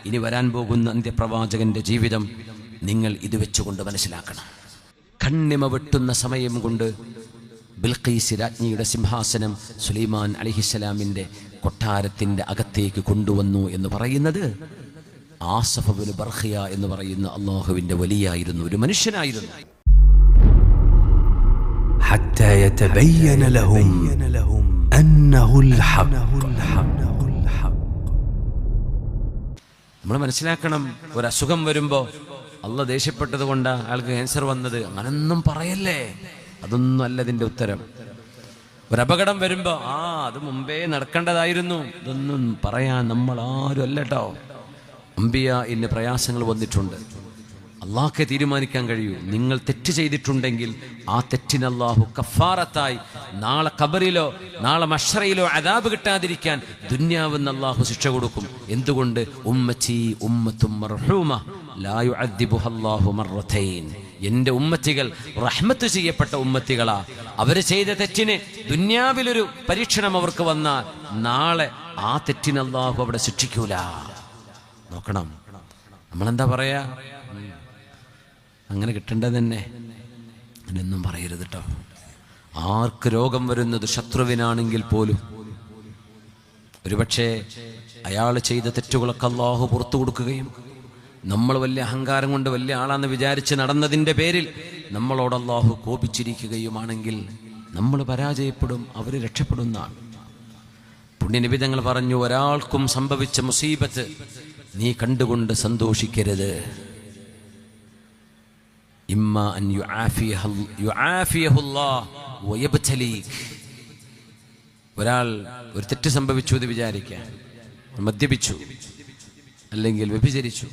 ഇനി വരാൻ പോകുന്ന അന്ത്യപ്രവാചകന്റെ ജീവിതം നിങ്ങൾ ഇത് വെച്ചുകൊണ്ട് മനസ്സിലാക്കണം. കണ്ണിമ വെട്ടുന്ന സമയം കൊണ്ട് ബിൽഖീസ് രാജ്ഞിയുടെ സിംഹാസനം സുലൈമാൻ അലൈഹിസ്സലാമിൻ്റെ കൊട്ടാരത്തിൻ്റെ അകത്തേക്ക് കൊണ്ടുവന്നു എന്ന് പറയുന്നത് ആസഫ് ഇബ്നു ബർഖിയ എന്ന് പറയുന്ന അള്ളാഹുവിൻ്റെ വലിയായിരുന്നു, ഒരു മനുഷ്യനായിരുന്നു. حتى يتبين لهم أنه الحق. നമ്മൾ മനസ്സിലാക്കണം, ഒരു അസുഖം വരുമ്പോൾ അള്ളാഹ് ദേഷ്യപ്പെട്ടത് കൊണ്ട് അയാൾക്ക് ക്യാൻസർ വന്നത്, അങ്ങനൊന്നും പറയല്ലേ. അതൊന്നും അല്ല ഇതിൻ്റെ ഉത്തരം. ഒരു അപകടം വരുമ്പോൾ അത് മുമ്പേ നടക്കേണ്ടതായിരുന്നു, ഇതൊന്നും പറയാൻ നമ്മൾ ആരും അല്ല കേട്ടോ. അംബിയ ഇന്ന് പ്രയാസങ്ങൾ വന്നിട്ടുണ്ട്, അള്ളാഹ്ക്ക് തീരുമാനിക്കാൻ കഴിയൂ. നിങ്ങൾ തെറ്റ് ചെയ്തിട്ടുണ്ടെങ്കിൽ ആ തെറ്റിന് അള്ളാഹു കഫാറത്തായി നാളെ ഖബറിലോ നാളെ മഹ്ശറയിലോ അദാബ് കിട്ടാതിരിക്കാൻ ദുന്യാവെന്ന് അള്ളാഹു ശിക്ഷ കൊടുക്കും. എന്തുകൊണ്ട്? ഉമ്മത്തി ഉമ്മത്തും മർഹൂമ ലാ യുഅദ്ദിബുഹ അല്ലാഹു മർറതൈൻ. എൻ്റെ ഉമ്മത്തികൾ റഹ്മത്ത് ചെയ്യപ്പെട്ട ഉമ്മത്തികളാ. അവർ ചെയ്ത തെറ്റിന് ദുന്യാവിലൊരു പരീക്ഷണം അവർക്ക് വന്നാൽ നാളെ ആ തെറ്റിന് അള്ളാഹു അവിടെ ശിക്ഷിക്കൂല. നോക്കണം, നമ്മളെന്താ പറയാ, അങ്ങനെ കിട്ടേണ്ടത് തന്നെ, അങ്ങനെയൊന്നും പറയരുത് കേട്ടോ. ആർക്ക് രോഗം വരുന്നത് ശത്രുവിനാണെങ്കിൽ പോലും ഒരുപക്ഷെ അയാൾ ചെയ്ത തെറ്റുകളൊക്കെ അള്ളാഹു പുറത്തു കൊടുക്കുകയും നമ്മൾ വലിയ അഹങ്കാരം കൊണ്ട് വലിയ ആളാന്ന് വിചാരിച്ച് നടന്നതിൻ്റെ പേരിൽ നമ്മളോട് അള്ളാഹു കോപിച്ചിരിക്കുകയുമാണെങ്കിൽ നമ്മൾ പരാജയപ്പെടും, അവർ രക്ഷപ്പെടുന്നതാണ്. പുണ്യനബി തങ്ങൾ പറഞ്ഞു, ഒരാൾക്കും സംഭവിച്ച മുസീബത്ത് നീ കണ്ടുകൊണ്ട് സന്തോഷിക്കരുത്. ഇമ്മ അൻ യുആഫിയഹുല്ലാഹ് വയബ്തലീക്. ഒരാൾ ഒരു തെറ്റ് സംഭവിച്ചു എന്ന് വിചാരിക്കാൻ, മദ്യപിച്ചു, അല്ലെങ്കിൽ വ്യഭിചരിച്ചു,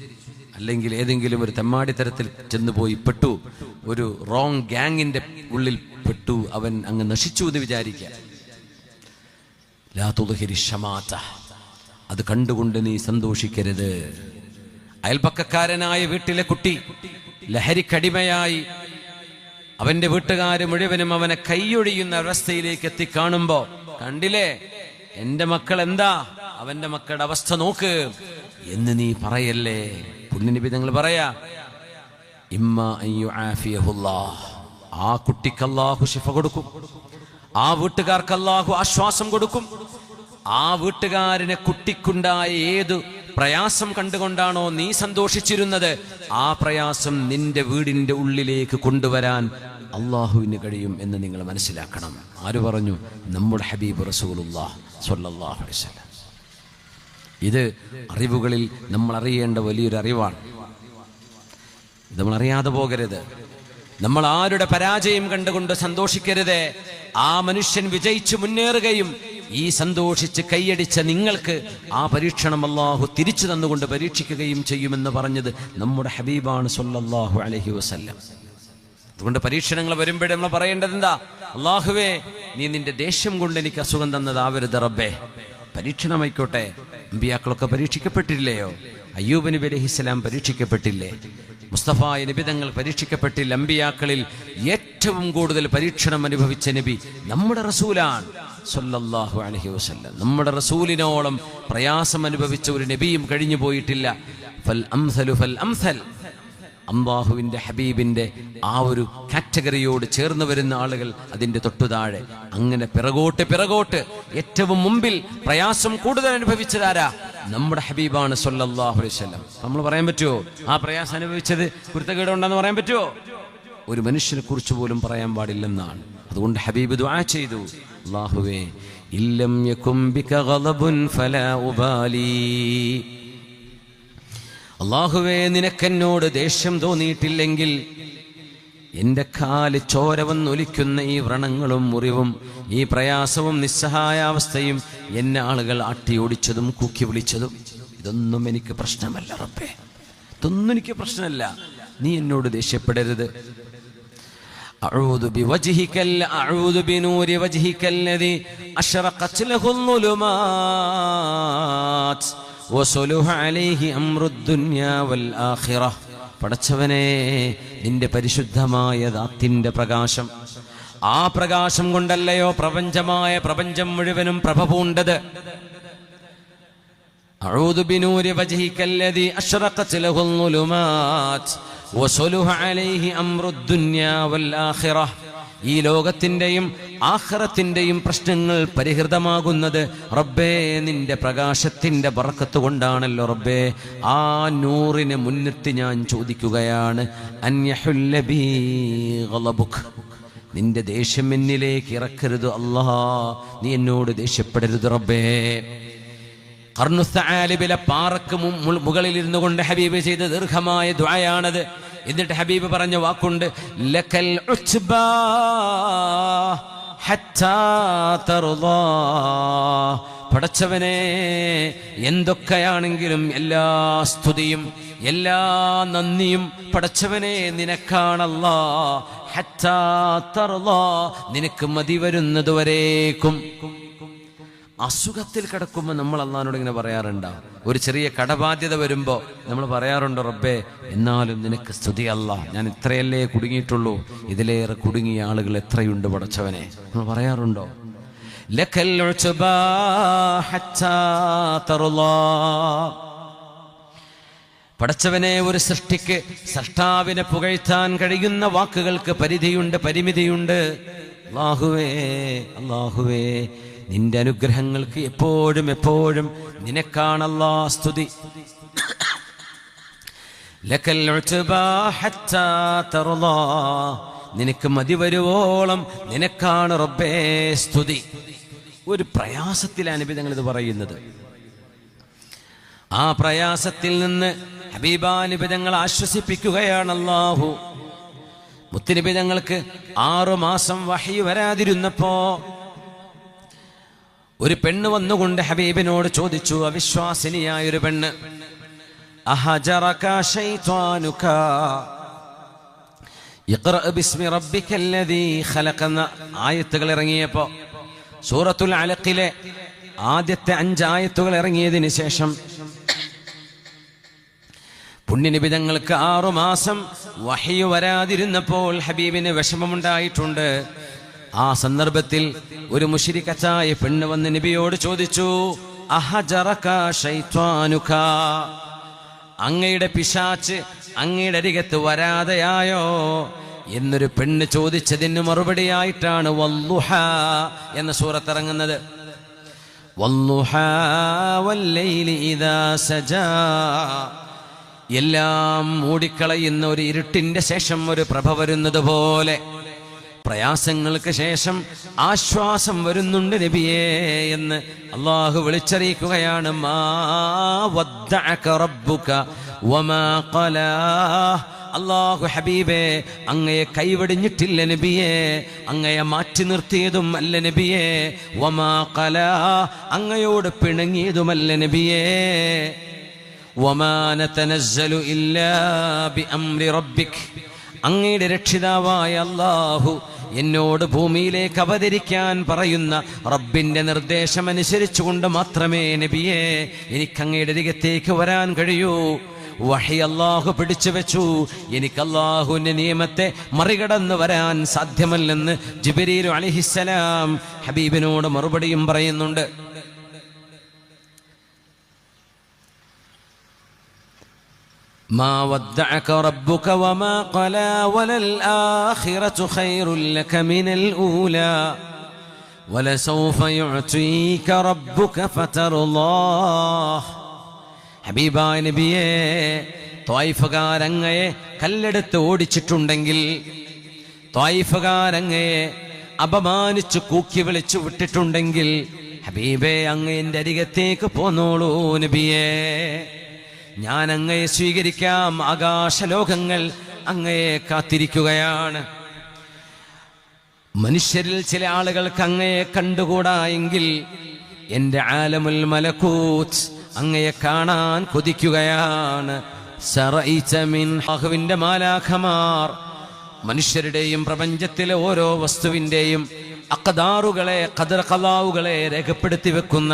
അല്ലെങ്കിൽ ഏതെങ്കിലും ഒരു തെമ്മാടിത്തരത്തിൽ ചെന്നുപോയി പെട്ടു, ഒരു റോങ് ഗ്യാങ്ങിന്റെ ഉള്ളിൽ പെട്ടു, അവൻ അങ്ങ് നശിച്ചു എന്ന് വിചാരിക്കാൻ. ലാ തുദ്ഹിരി ശമാത, അത് കണ്ടുകൊണ്ട് നീ സന്തോഷിക്കരുത്. അയൽപക്കക്കാരനായ വീട്ടിലെ കുട്ടി ലഹരിക്കടിമയായി അവന്റെ വീട്ടുകാര് മുഴുവനും അവനെ കൈയൊഴിയുന്ന അവസ്ഥയിലേക്ക് എത്തിക്കാണുമ്പോ, കണ്ടില്ലേ എന്റെ മക്കൾ എന്താ, അവന്റെ മക്കളുടെ അവസ്ഥ നോക്ക് എന്ന് നീ പറയല്ലേ. പുണ്യനബി തങ്ങൾ പറയാ, ഇമ്മ അൻ യുആഫിയഹുല്ലാഹ്, ആ കുട്ടിക്ക് അല്ലാഹു ശിഫ കൊടുക്കും, ആ വീട്ടുകാർക്ക് അല്ലാഹു ആശ്വാസം കൊടുക്കും. ആ വീട്ടുകാരനെ കുട്ടിക്കുണ്ടായ ഏതു പ്രയാസം കണ്ടുകൊണ്ടാണോ നീ സന്തോഷിച്ചിരുന്നത്, ആ പ്രയാസം നിന്റെ വീടിന്റെ ഉള്ളിലേക്ക് കൊണ്ടുവരാൻ അള്ളാഹുവിന് കഴിയും എന്ന് നിങ്ങൾ മനസ്സിലാക്കണം. ആര് പറഞ്ഞു? നമ്മുടെ ഹബീബ് റസൂലുള്ളാഹി സ്വല്ലല്ലാഹു അലൈഹി വസല്ലം. ഇത് അറിവുകളിൽ നമ്മൾ അറിയേണ്ട വലിയൊരു അറിവാണ്. ഇത് നമ്മൾ അറിയാതെ പോകരുത്. നമ്മൾ ആരുടെ പരാജയം കണ്ടുകൊണ്ട് സന്തോഷിക്കരുത്. ആ മനുഷ്യൻ വിജയിച്ചു മുന്നേറുകയും ഈ സന്തോഷിച്ച് കൈയടിച്ച നിങ്ങൾക്ക് ആ പരീക്ഷണം അല്ലാഹു തിരിച്ചു തന്നുകൊണ്ട് പരീക്ഷിക്കുകയും ചെയ്യുമെന്ന് പറഞ്ഞത് നമ്മുടെ ഹബീബാണ് സ്വല്ലല്ലാഹു അലൈഹി വസല്ലം. അതുകൊണ്ട് പരീക്ഷണങ്ങൾ വരുമ്പോഴേ നമ്മൾ പറയേണ്ടത് എന്താ? അല്ലാഹുവേ, നീ നിന്റെ ദേഷ്യം കൊണ്ട് എനിക്ക് അസുഖം തന്നതാവരുത് റബ്ബേ. പരീക്ഷണമായിക്കോട്ടെ. അമ്പിയാക്കളൊക്കെ പരീക്ഷിക്കപ്പെട്ടില്ലയോ? അയ്യൂബ് നബി അലൈഹിസ്സലാം പരീക്ഷിക്കപ്പെട്ടില്ലേ? മുസ്തഫ നബി തങ്ങൾ പരീക്ഷിക്കപ്പെട്ടില്ല. അമ്പിയാക്കളിൽ ഏറ്റവും കൂടുതൽ പരീക്ഷണം അനുഭവിച്ച നബി നമ്മുടെ റസൂലാണ് സ്വല്ലല്ലാഹു അലൈഹി വസല്ലം. നമ്മുടെ റസൂലിനോളം പ്രയാസം അനുഭവിച്ച ഒരു നബിയും കഴിഞ്ഞു പോയിട്ടില്ല. ഫൽ അംസലു ഫൽ അംസൽ. അല്ലാഹുവിൻ്റെ ഹബീബിൻ്റെ ആ ഒരു കാറ്റഗറിയോട് ചേർന്ന് വരുന്ന ആളുകൾ അതിൻ്റെ തൊട്ടുതാഴെ. അങ്ങനെ പിറകോട്ട് ഏറ്റവും മുമ്പിൽ പ്രയാസം കൂടുതൽ അനുഭവിച്ചതാരാ? നമ്മുടെ ഹബീബാണ് സ്വല്ലല്ലാഹു അലൈഹി വസല്ലം. നമ്മൾ പറയാൻ പറ്റുമോ ആ പ്രയാസം അനുഭവിച്ചത് കുരുത്തക്കേടുണ്ടെന്ന് പറയാൻ പറ്റുമോ? ഒരു മനുഷ്യനെ കുറിച്ച് പോലും പറയാൻ പാടില്ലെന്നാണ്. അതുകൊണ്ട് ഹബീബ് ദുആ ചെയ്തു, അല്ലാഹുവേ, ഇല്ലം യകും ബിക ഗളബുൻ ഫലാ ഉബാലി. അല്ലാഹുവേ, നിനക്കെന്നോട് ദേഷ്യം തോന്നിയിട്ടില്ലെങ്കിൽ എൻ്റെ കാല് ചോര വന്നൊലിക്കുന്ന ഈ വ്രണങ്ങളും മുറിവും ഈ പ്രയാസവും നിസ്സഹായാവസ്ഥയും എന്നെ ആളുകൾ അട്ടിയോടിച്ചതും കൂക്കി വിളിച്ചതും ഇതൊന്നും എനിക്ക് പ്രശ്നമല്ല റബ്ബേ. ഇതൊന്നും എനിക്ക് പ്രശ്നമല്ല. നീ എന്നോട് ദേഷ്യപ്പെടരുത്. അഊദു ബിവജ്ഹികൽ അഊദു ബിനൂരി വജ്ഹികല്ലദി അശ്റഖത് ലഹുൽ ളുലുമാത് വസലുഹ അലൈഹി അംറുദ് ദുനിയാ വൽ ആഖിറ. പടച്ചവനെ, നിന്റെ പരിശുദ്ധമായ ദാത്തിന്റെ പ്രകാശം, ആ പ്രകാശം കൊണ്ടല്ലയോ പ്രപഞ്ചം മുഴുവനും പ്രഭ പൂണ്ടത്. അഊദു ബിനൂരി വജ്ഹിക്കല്ലദീ അശ്റഖത് ലഹുൽ ളുലുമാത് വസലുഹ അലൈഹി അംറുദ് ദുനിയാ വൽ ആഖിറഹ്. ഈ ലോകത്തിന്റെയും ആഖിറത്തിന്റെയും പ്രശ്നങ്ങൾ പരിഹൃതമാകുന്നത് റബ്ബേ നിന്റെ പ്രകാശത്തിന്റെ ബർക്കത്ത് കൊണ്ടാണല്ലോ റബ്ബേ. ആ നൂറിനെ മുന്നിട്ട് ഞാൻ ചോദിക്കുകയാണ്, അൻയഹുല്ല ബീ ഗളബുക്, നിന്റെ ദേഷ്യം എന്നിലേക്ക് ഇറക്കരുത് അല്ലാഹ്, നീ എന്നോട് ദേഷ്യപ്പെടരുത് റബ്ബേ. ഖർനുസ്സആലിബിലെ പാറക്ക് മുകളിൽ ഇരുന്നു കൊണ്ട് ഹബീബ് ചെയ്ത ദീർഘമായ ദുആയാണത്. എന്നിട്ട് ഹബീബ് പറഞ്ഞ വാക്കുണ്ട്, ലക്കൽ ഉച്ബാ ഹത്താ തർദാ. പടച്ചവനെ, എന്തൊക്കെയാണെങ്കിലും എല്ലാ സ്തുതിയും എല്ലാ നന്ദിയും പടച്ചവനെ നിനക്കാണല്ലാ. ഹത്താ തർദാ, നിനക്ക് മതി വരുന്നതുവരേക്കും. അസുഖത്തിൽ കിടക്കുമ്പോൾ നമ്മൾ അള്ളാഹിനോട് ഇങ്ങനെ പറയാറുണ്ടാവും. ഒരു ചെറിയ കടബാധ്യത വരുമ്പോൾ നമ്മൾ പറയാറുണ്ടോ, റബ്ബേ എന്നാലും നിനക്ക് സ്തുതി അല്ലാഹ്, ഞാൻ ഇത്രയല്ലേ കുടുങ്ങിയിട്ടുള്ളൂ, ഇതിലേറെ കുടുങ്ങിയ ആളുകൾ എത്രയുണ്ട് പടച്ചവനെ, നമ്മൾ പറയാറുണ്ടോ? ലക്കൽ ഉച്ബാ ഹത്താ തർളാ. പടച്ചവനെ, ഒരു സൃഷ്ടിക്ക് സൃഷ്ടാവിനെ പുകഴ്ത്താൻ കഴിയുന്ന വാക്കുകൾക്ക് പരിധിയുണ്ട്, പരിമിതിയുണ്ട്. അല്ലാഹുവേ, അല്ലാഹുവേ, നിന്റെ അനുഗ്രഹങ്ങൾക്ക് എപ്പോഴും എപ്പോഴും നിനക്കാണല്ലാ സ്തുതി. ലക്കൽ ഉച്ബാ ഹത്താ തർളാ, നിനക്ക് മതി വരുവോളം നിനക്കാണ് റബ്ബേ സ്തുതി. ഒരു പ്രയാസത്തിലാണ് നബി തങ്ങൾ ഇത് പറയുന്നത്. ആ പ്രയാസത്തിൽ നിന്ന് ഹബീബാ നബി തങ്ങൾ ആശ്വസിപ്പിക്കുകയാണ് അല്ലാഹു. മുത്തുനബി തങ്ങൾക്ക് 6 മാസം വഹി വരാതിരുന്നപ്പോ ഒരു പെണ്ണ് വന്നുകൊണ്ട് ഹബീബിനോട് ചോദിച്ചു, അവിശ്വാസിനിയായ ഒരു പെണ്ണ്, അഹജറക ശൈത്വാനുക ഇഖ്റ ബിസ്മി റബ്ബിക്കല്ലദീ ഖലഖ എന്ന ആയത്തുകൾ ഇറങ്ങിയപ്പോൾ, സൂറത്തുൽ അലഖിലെ ആദ്യത്തെ 5 ആയത്തുകൾ ഇറങ്ങിയതിന് ശേഷം പുണ്യനിബിതങ്ങൾക്ക് 6 മാസം വഹി വരാതിരുന്നപ്പോൾ ഹബീബിന് വിഷമമുണ്ടായിട്ടുണ്ട്. ആ സന്ദർഭത്തിൽ ഒരു മുശ്രിക്കത്തായ പെണ്ണ് വന്ന് നബിയോട് ചോദിച്ചു, അഹജറക ശൈത്വാനുക, അങ്ങയുടെ പിശാച്ച് അങ്ങയുടെ അരികത്ത് വരാതെയായോ എന്നൊരു പെണ്ണ് ചോദിച്ചതിന് മറുപടിയായിട്ടാണ് വല്ലുഹാ എന്ന സൂറത്ത് ഇറങ്ങുന്നത്. വല്ലുഹാ വല്ലൈലി ഇദാ സജാ, എല്ലാം മൂടിക്കളയുന്ന ഒരു ഇരുട്ടിന്റെ ശേഷം ഒരു പ്രഭ വരുന്നത് പോലെ പ്രയാസങ്ങൾക്ക് ശേഷം ആശ്വാസം വരുന്നുണ്ട് നബിയേ എന്ന് അല്ലാഹു വിളിച്ചറിയിക്കുകയാണ്. മാ വദ്ദഅക റബ്ബുക വമാ ഖലാ, അല്ലാഹു ഹബീബേ അങ്ങയെ കൈവടിഞ്ഞിട്ടില്ല നബിയേ, അങ്ങയെ മാറ്റി നിർത്തിയതും അല്ല നബിയേ. വമാ ഖലാ, അങ്ങയോട് പിണങ്ങിയതുമല്ല നബിയേ. വമാ നതനസ്സലു ഇല്ലാ ബിഅംരി റബ്ബിക്, അങ്ങയുടെ രക്ഷിതാവായ അല്ലാഹു എന്നോട് ഭൂമിയിലേക്ക് അവതരിക്കാൻ പറയുന്ന റബ്ബിന്റെ നിർദ്ദേശം അനുസരിച്ചുകൊണ്ട് മാത്രമേ നബിയേ എനിക്ക് അങ്ങയുടെ അരികത്തേക്ക് വരാൻ കഴിയൂ. വഹി അല്ലാഹു പിടിച്ചു വെച്ചു, എനിക്ക് അല്ലാഹുവിന്റെ നിയമത്തെ മറികടന്ന് വരാൻ സാധ്യമല്ലെന്ന് ജിബ്രീൽ അലൈഹിസ്സലാം ഹബീബിനോട് മറുപടിയും പറയുന്നുണ്ട്. മാ വദ്ദഅക റബ്ബുക വമാ ഖലാ വലൽ ആഖിറതു ഖൈറുൽ ലക മിനൽ ഊലാ വലസൗഫ യുഅതീക റബ്ബുക ഫതർളാഹ്. ഹബീബായ നബിയേ, ത്വായിഫുകാരങ്ങയെ കല്ലെടുത്ത് ഓടിച്ചിട്ടുണ്ടെങ്കിൽ, ത്വായിഫുകാരങ്ങയെ അപമാനിച്ചു കൂക്കി വിളിച്ചു വിട്ടിട്ടുണ്ടെങ്കിൽ, ഹബീബേ അങ്ങയുടെ അരികത്തേക്ക് പോന്നോളൂ നബിയേ, ഞാൻ അങ്ങയെ സ്വീകരിക്കാം. ആകാശലോകങ്ങൾ അങ്ങയെ കാത്തിരിക്കുകയാണ്. മനുഷ്യരിൽ ചില ആളുകൾക്ക് അങ്ങയെ കണ്ടുകൂടാ എങ്കിൽ എൻ്റെ ആലമുൽ മലക്കൂത്ത് അങ്ങയെ കാണാൻ കൊതിക്കുകയാണ്. സറൈത മിൻ അല്ലാഹുവിന്റെ മാലാഖമാർ മനുഷ്യരുടെയും പ്രപഞ്ചത്തിലെ ഓരോ വസ്തുവിൻ്റെയും അഖദാറുകളെ, ഖദർ ഖലാവുകളെ രേഖപ്പെടുത്തി വെക്കുന്ന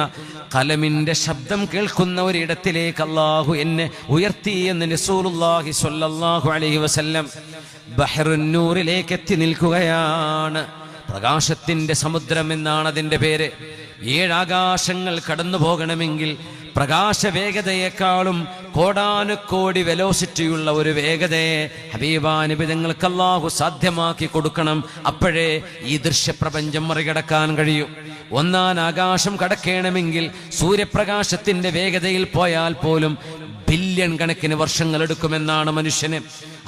കലമിന്റെ ശബ്ദം കേൾക്കുന്ന ഒരിടത്തിലേക്ക് അല്ലാഹു എന്നെ ഉയർത്തി എന്ന് റസൂലുള്ളാഹി സ്വല്ലല്ലാഹു അലൈഹി വസല്ലം ബഹ്റുൻ നൂറിലേക്ക് എത്തി നിൽക്കുകയാണ്. പ്രകാശത്തിന്റെ സമുദ്രം എന്നാണ് അതിൻ്റെ പേര്. 7 ആകാശങ്ങൾ കടന്നു പോകണമെങ്കിൽ പ്രകാശവേഗതയെക്കാളും കോടാനുകോടി വെലോസിറ്റിയുള്ള ഒരു വേഗതയെ ഹബീബാ നബി തങ്ങൾക്ക് അല്ലാഹു സാധ്യമാക്കി കൊടുക്കണം. അപ്പോഴേ ഈ ദൃശ്യപ്രപഞ്ചം മറികടക്കാൻ കഴിയും. ഒന്നാം ആകാശം കടക്കണമെങ്കിൽ സൂര്യപ്രകാശത്തിന്റെ വേഗതയിൽ പോയാൽ പോലും ബില്യൺ കണക്കിന് വർഷങ്ങൾ എടുക്കുമെന്നാണ് മനുഷ്യന്.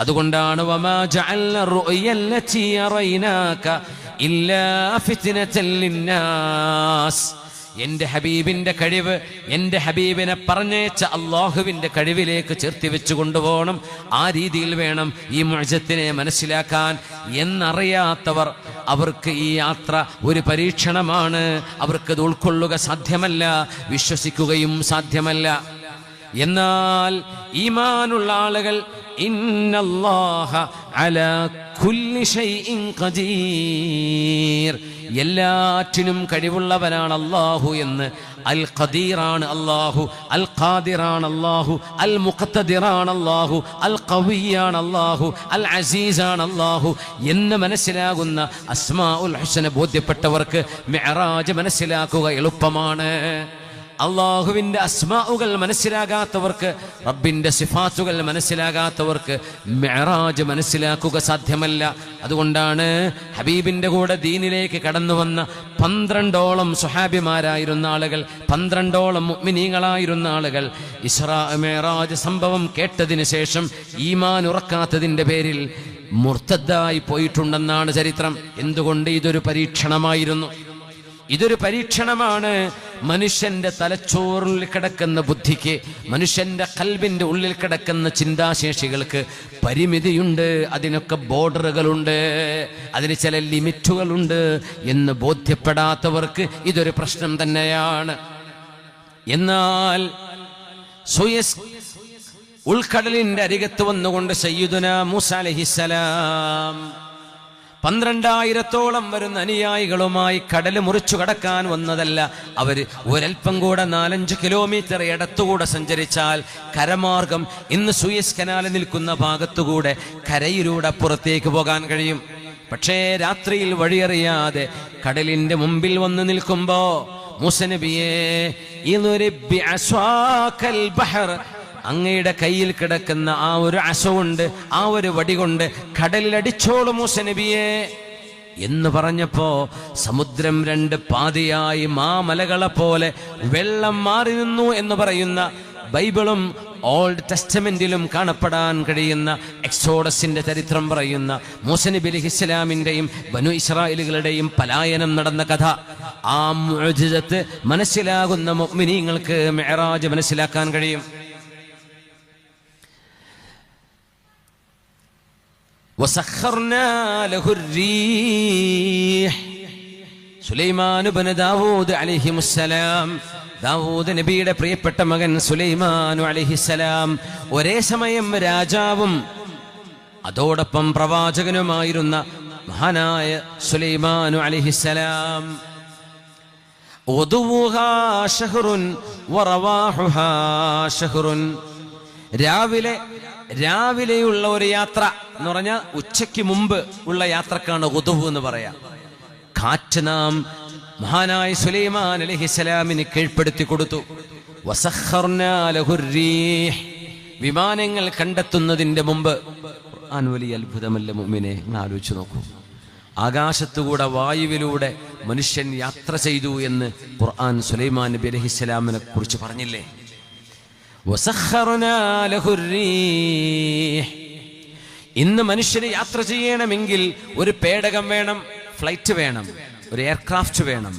അതുകൊണ്ടാണ് വമാ ജഅൽന റുഅയല്ലതി അറൈനാക ഇല്ലാ ഫിത്നതൻ ലിന്നാസ്. എന്റെ ഹബീബിന്റെ കഴിവ്, എന്റെ ഹബീബിനെ പറഞ്ഞേച്ച അള്ളാഹുവിന്റെ കഴിവിലേക്ക് ചേർത്തി വെച്ചു കൊണ്ടുപോകണം. ആ രീതിയിൽ വേണം ഈ മുഅ്ജിസത്തിനെ മനസ്സിലാക്കാൻ. എന്നറിയാത്തവർ, അവർക്ക് ഈ യാത്ര ഒരു പരീക്ഷണമാണ്. അവർക്കത് ഉൾക്കൊള്ളുക സാധ്യമല്ല, വിശ്വസിക്കുകയും സാധ്യമല്ല. എന്നാൽ ഈമാനുള്ള ആളുകൾ ഇന്നല്ലാഹ അലാ കുല്ലി ഷൈഇൻ ഖദീർ, എല്ലാറ്റിനും കഴിവുള്ളവനാണ് അല്ലാഹു എന്ന്. അൽ ഖദീറാണ് അല്ലാഹു, അൽ ഖാദിറാണ് അല്ലാഹു, അൽ മുഖ്തദിറാണ് അല്ലാഹു, അൽ ഖവിയാണ് അല്ലാഹു, അൽ അസീസാണ് അല്ലാഹു എന്ന് മനസ്സിലാകുന്ന അസ്മാഉൽ ഹുസ്ന ബോധ്യപ്പെട്ടവർക്ക് മിഅ്റാജ് മനസ്സിലാക്കുക എളുപ്പമാണ്. അള്ളാഹുവിൻ്റെ അസ്മാഉകൾ മനസ്സിലാകാത്തവർക്ക്, റബ്ബിൻ്റെ സിഫാത്തുകൾ മനസ്സിലാകാത്തവർക്ക് മിഅ്റാജ് മനസ്സിലാക്കുക സാധ്യമല്ല. അതുകൊണ്ടാണ് ഹബീബിൻ്റെ കൂടെ ദീനിലേക്ക് കടന്നു വന്ന 12ഓളം സ്വഹാബിമാരായിരുന്ന ആളുകൾ, 12ഓളം മുഅ്മിനീങ്ങളായിരുന്ന ആളുകൾ ഇസ്രാ മിഅ്റാജ് സംഭവം കേട്ടതിന് ശേഷം ഈമാൻ ഉറക്കാത്തതിൻ്റെ പേരിൽ മുർത്തദ്ദായി പോയിട്ടുണ്ടെന്നാണ് ചരിത്രം. എന്തുകൊണ്ട്? ഇതൊരു പരീക്ഷണമായിരുന്നു. ഇതൊരു പരീക്ഷണമാണ്. മനുഷ്യന്റെ തലച്ചോറിൽ കിടക്കുന്ന ബുദ്ധിക്ക്, മനുഷ്യന്റെ ഖൽബിന്റെ ഉള്ളിൽ കിടക്കുന്ന ചിന്താശേഷികൾക്ക് പരിമിതിയുണ്ട്, അതിനൊക്കെ ബോർഡറുകളുണ്ട്, അതിന് ചില ലിമിറ്റുകളുണ്ട് എന്ന് ബോധ്യപ്പെടാത്തവർക്ക് ഇതൊരു പ്രശ്നം തന്നെയാണ്. എന്നാൽ സൂയസ് ഉൾക്കടലിന്റെ അരികത്ത് വന്നുകൊണ്ട് സയ്യിദുനാ മൂസ അലൈഹിസ്സലാം 12,000-ഓളം വരുന്ന അനുയായികളുമായി കടൽ മുറിച്ചു കടക്കാൻ വന്നതല്ല. അവര് ഒരൽപ്പം കൂടെ 4-5 കിലോമീറ്റർ ഇടത്തുകൂടെ സഞ്ചരിച്ചാൽ കരമാർഗം ഇന്ന് സൂയസ് കനാൽ നിൽക്കുന്ന ഭാഗത്തുകൂടെ കരയിലൂടെ പുറത്തേക്ക് പോകാൻ കഴിയും. പക്ഷേ രാത്രിയിൽ വഴിയറിയാതെ കടലിന്റെ മുമ്പിൽ വന്ന് നിൽക്കുമ്പോ മൂസ നബിയേ ഇദ്രിബ് അസ്വാകൽ ബഹർ, അങ്ങയുടെ കയ്യിൽ കിടക്കുന്ന ആ ഒരു അസവുണ്ട്, ആ ഒരു വടി കൊണ്ട് കടലിലടിച്ചോളൂ മൂസ നബിയെ എന്ന് പറഞ്ഞപ്പോ സമുദ്രം 2 പാതിയായി മാമലകളെ പോലെ വെള്ളം മാറി നിന്നു എന്ന് പറയുന്ന ബൈബിളും ഓൾഡ് ടെസ്റ്റമെന്റിലും കാണപ്പെടാൻ കഴിയുന്ന എക്സോഡസിന്റെ ചരിത്രം പറയുന്ന മൂസ നബി അലൈഹിസ്സലാമിന്റെയും ബനു ഇസ്രായേലുകളുടെയും പലായനം നടന്ന കഥ. ആ മുഅ്ജിസത്ത് മനസ്സിലാകുന്ന മുഅ്മിനീങ്ങൾക്ക് മിഅ്റാജ് മനസ്സിലാക്കാൻ കഴിയും. وسخرنا له الريح. സുലൈമാൻ ഇബ്നു ദാവൂദ് അലൈഹിമുസ്സലാം, ദാവൂദ് നബിയുടെ പ്രിയപ്പെട്ട മകൻ സുലൈമാൻ അലൈഹിസ്സലാം ഒരേ സമയം രാജാവും അതോടൊപ്പം പ്രവാചകനുമായിരുന്ന മഹാനായ സുലൈമാൻ അലൈഹിസ്സലാം ഉദുവുഹാ ശഹ്റുൻ വറവാഹുഹാ ശഹ്റുൻ. രാവിലെയുള്ള ഒരു യാത്ര എന്ന് പറഞ്ഞാൽ ഉച്ചയ്ക്ക് മുമ്പ് ഉള്ള യാത്രക്കാണ് ഉദുവ് എന്ന് പറയാം. കാറ്റ് നാം മഹാനായ സുലൈമാൻ അലൈഹിസ്സലാമിന് കീഴ്പ്പെടുത്തി കൊടുത്തു. വസഖർനാ ലഹു റീഹ്, വിമാനങ്ങൾ കണ്ടെത്തുന്നതിന്റെ മുമ്പ്. ഖുർആൻ വലിയ അത്ഭുതമല്ല മുഅ്മിനെ, ആലോചിച്ചു നോക്കൂ. ആകാശത്തുകൂടെ വായുവിലൂടെ മനുഷ്യൻ യാത്ര ചെയ്തു എന്ന് ഖുർആൻ സുലൈമാൻ നബി അലൈഹിസ്സലാമിനെ കുറിച്ച് പറഞ്ഞില്ലേ? വസഖർനാ ലഹു റീഹ്. ഇന്ന് മനുഷ്യന് യാത്ര ചെയ്യണമെങ്കിൽ ഒരു പേടകം വേണം, ഫ്ലൈറ്റ് വേണം, ഒരു എയർക്രാഫ്റ്റ് വേണം,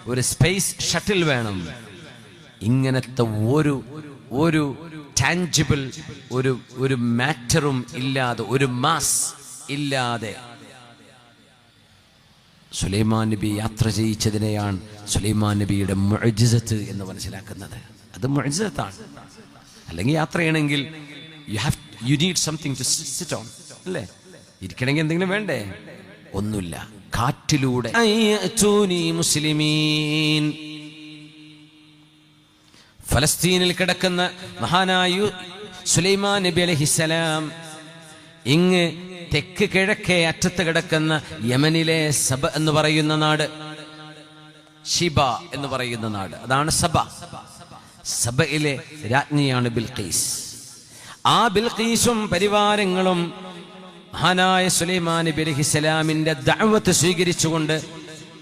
ഒരു സ്പേസ് ഷട്ടിൽ വേണം. ഇങ്ങനത്തെ ഒരു ടാഞ്ചിബിൾ ഒരു മാറ്ററും ഇല്ലാതെ, ഒരു മാസ് ഇല്ലാതെ സുലൈമാൻ നബി യാത്ര ചെയ്യിച്ചതിനെയാണ് സുലൈമാൻ നബിയുടെ മുഅ്ജിസത്ത് എന്ന് മനസ്സിലാക്കുന്നത്. അത് മുഅ്ജിസത്താണ്. അല്ലെങ്കിൽ യാത്ര ചെയ്യണമെങ്കിൽ you need something to sit on, അല്ലേ? ഇരിക്കണമെങ്കിൽ എന്തെങ്കിലും വേണ്ടേ? ഒന്നുമില്ല. കാറ്റിലൂടെ മുസ്ലിമീൻ, ഫലസ്തീനിൽ കിടക്കുന്ന മഹാനായ സുലൈമാൻ നബി അലൈഹിസ്സലാം ഇങ്ങ് തെക്ക് കിഴക്കേ അറ്റത്ത് കിടക്കുന്ന യമനിലെ സബ എന്ന് പറയുന്ന നാട്, ഷിബ എന്ന് പറയുന്ന നാട്, അതാണ് സബ. സബയിലെ രാജ്ഞിയാണ് ബിൽഖീസ്. ആ ബിൽഖീസും പരിവാരങ്ങളും മഹാനായ സുലൈമാൻ നബി അലൈഹിസ്സലാമിന്റെ ദഅവത്ത് സ്വീകരിച്ചുകൊണ്ട്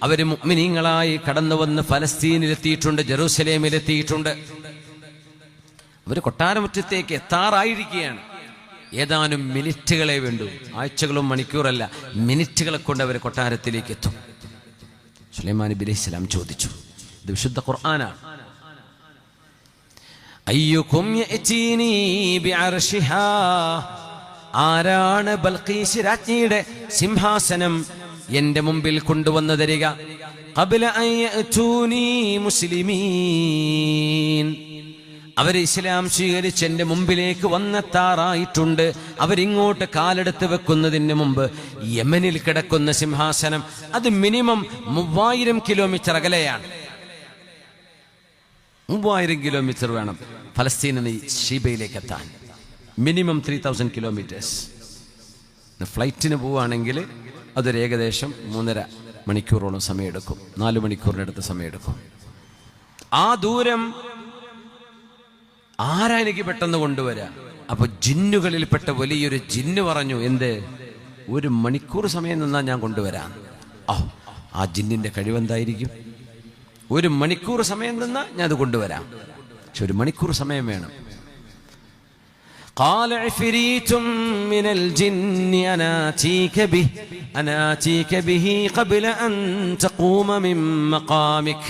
അവർ മുഅ്മിനീങ്ങളായി കടന്നു വന്ന് ഫലസ്തീനിലെത്തിയിട്ടുണ്ട്, ജെറൂസലേമിലെത്തിയിട്ടുണ്ട്. അവർ കൊട്ടാരമുറ്റത്തേക്ക് എത്താറായിരിക്കുകയാണ്. ഏതാനും മിനിറ്റുകളെ വേണ്ടു, ആഴ്ചകളും മണിക്കൂറല്ല, മിനിറ്റുകളെ കൊണ്ട് അവർ കൊട്ടാരത്തിലേക്ക് എത്തും. സുലൈമാൻ നബി അലൈഹിസ്സലാം ചോദിച്ചു, ഇത് വിശുദ്ധ ഖുർആനാണ്, അയ്യുകും യഅതീനി ബിഅർശിഹാ, ആരാണ് ബൽഖീസ് രാജ്ഞിയുടെ സിംഹാസനം എന്റെ മുമ്പിൽ കൊണ്ടുവന്നു തരിക? ഖബ്ല അൻ യഅതൂനി മുസ്ലിമീൻ, അവർ ഇസ്ലാം സ്വീകരിച്ച് എൻ്റെ മുമ്പിലേക്ക് വന്നെത്താറായിട്ടുണ്ട്. അവരിങ്ങോട്ട് കാലെടുത്ത് വെക്കുന്നതിന് മുമ്പ് യമനിൽ കിടക്കുന്ന സിംഹാസനം അത് മിനിമം 3000 കിലോമീറ്റർ അകലെയാണ്. 3000 കിലോമീറ്റർ വേണം ഫലസ്തീനിൽ നിന്ന് ഷീബയിലേക്ക് എത്താൻ. Minimum 3000 kilometres. ഫ്ലൈറ്റിന് പോവുകയാണെങ്കിൽ അതൊരു ഏകദേശം 3.5 മണിക്കൂറോളം സമയമെടുക്കും, 4 മണിക്കൂറിനടുത്ത് സമയമെടുക്കും. ആ ദൂരം ആരാ എനിക്ക് പെട്ടെന്ന് കൊണ്ടുവരാ? അപ്പൊ ജിന്നുകളിൽപ്പെട്ട വലിയൊരു ജിന്ന് പറഞ്ഞു, എന്ത്, 1 മണിക്കൂർ സമയം നിന്നാ ഞാൻ കൊണ്ടുവരാം. ആ ജിന്നിന്റെ കഴിവെന്തായിരിക്കും? 1 മണിക്കൂർ സമയം നിന്നാ ഞാൻ അത് കൊണ്ടുവരാം. പക്ഷെ 1 മണിക്കൂർ സമയം വേണം. قال عفريت من الجن أنا آتيك به قبل أن تقوم من مقامك.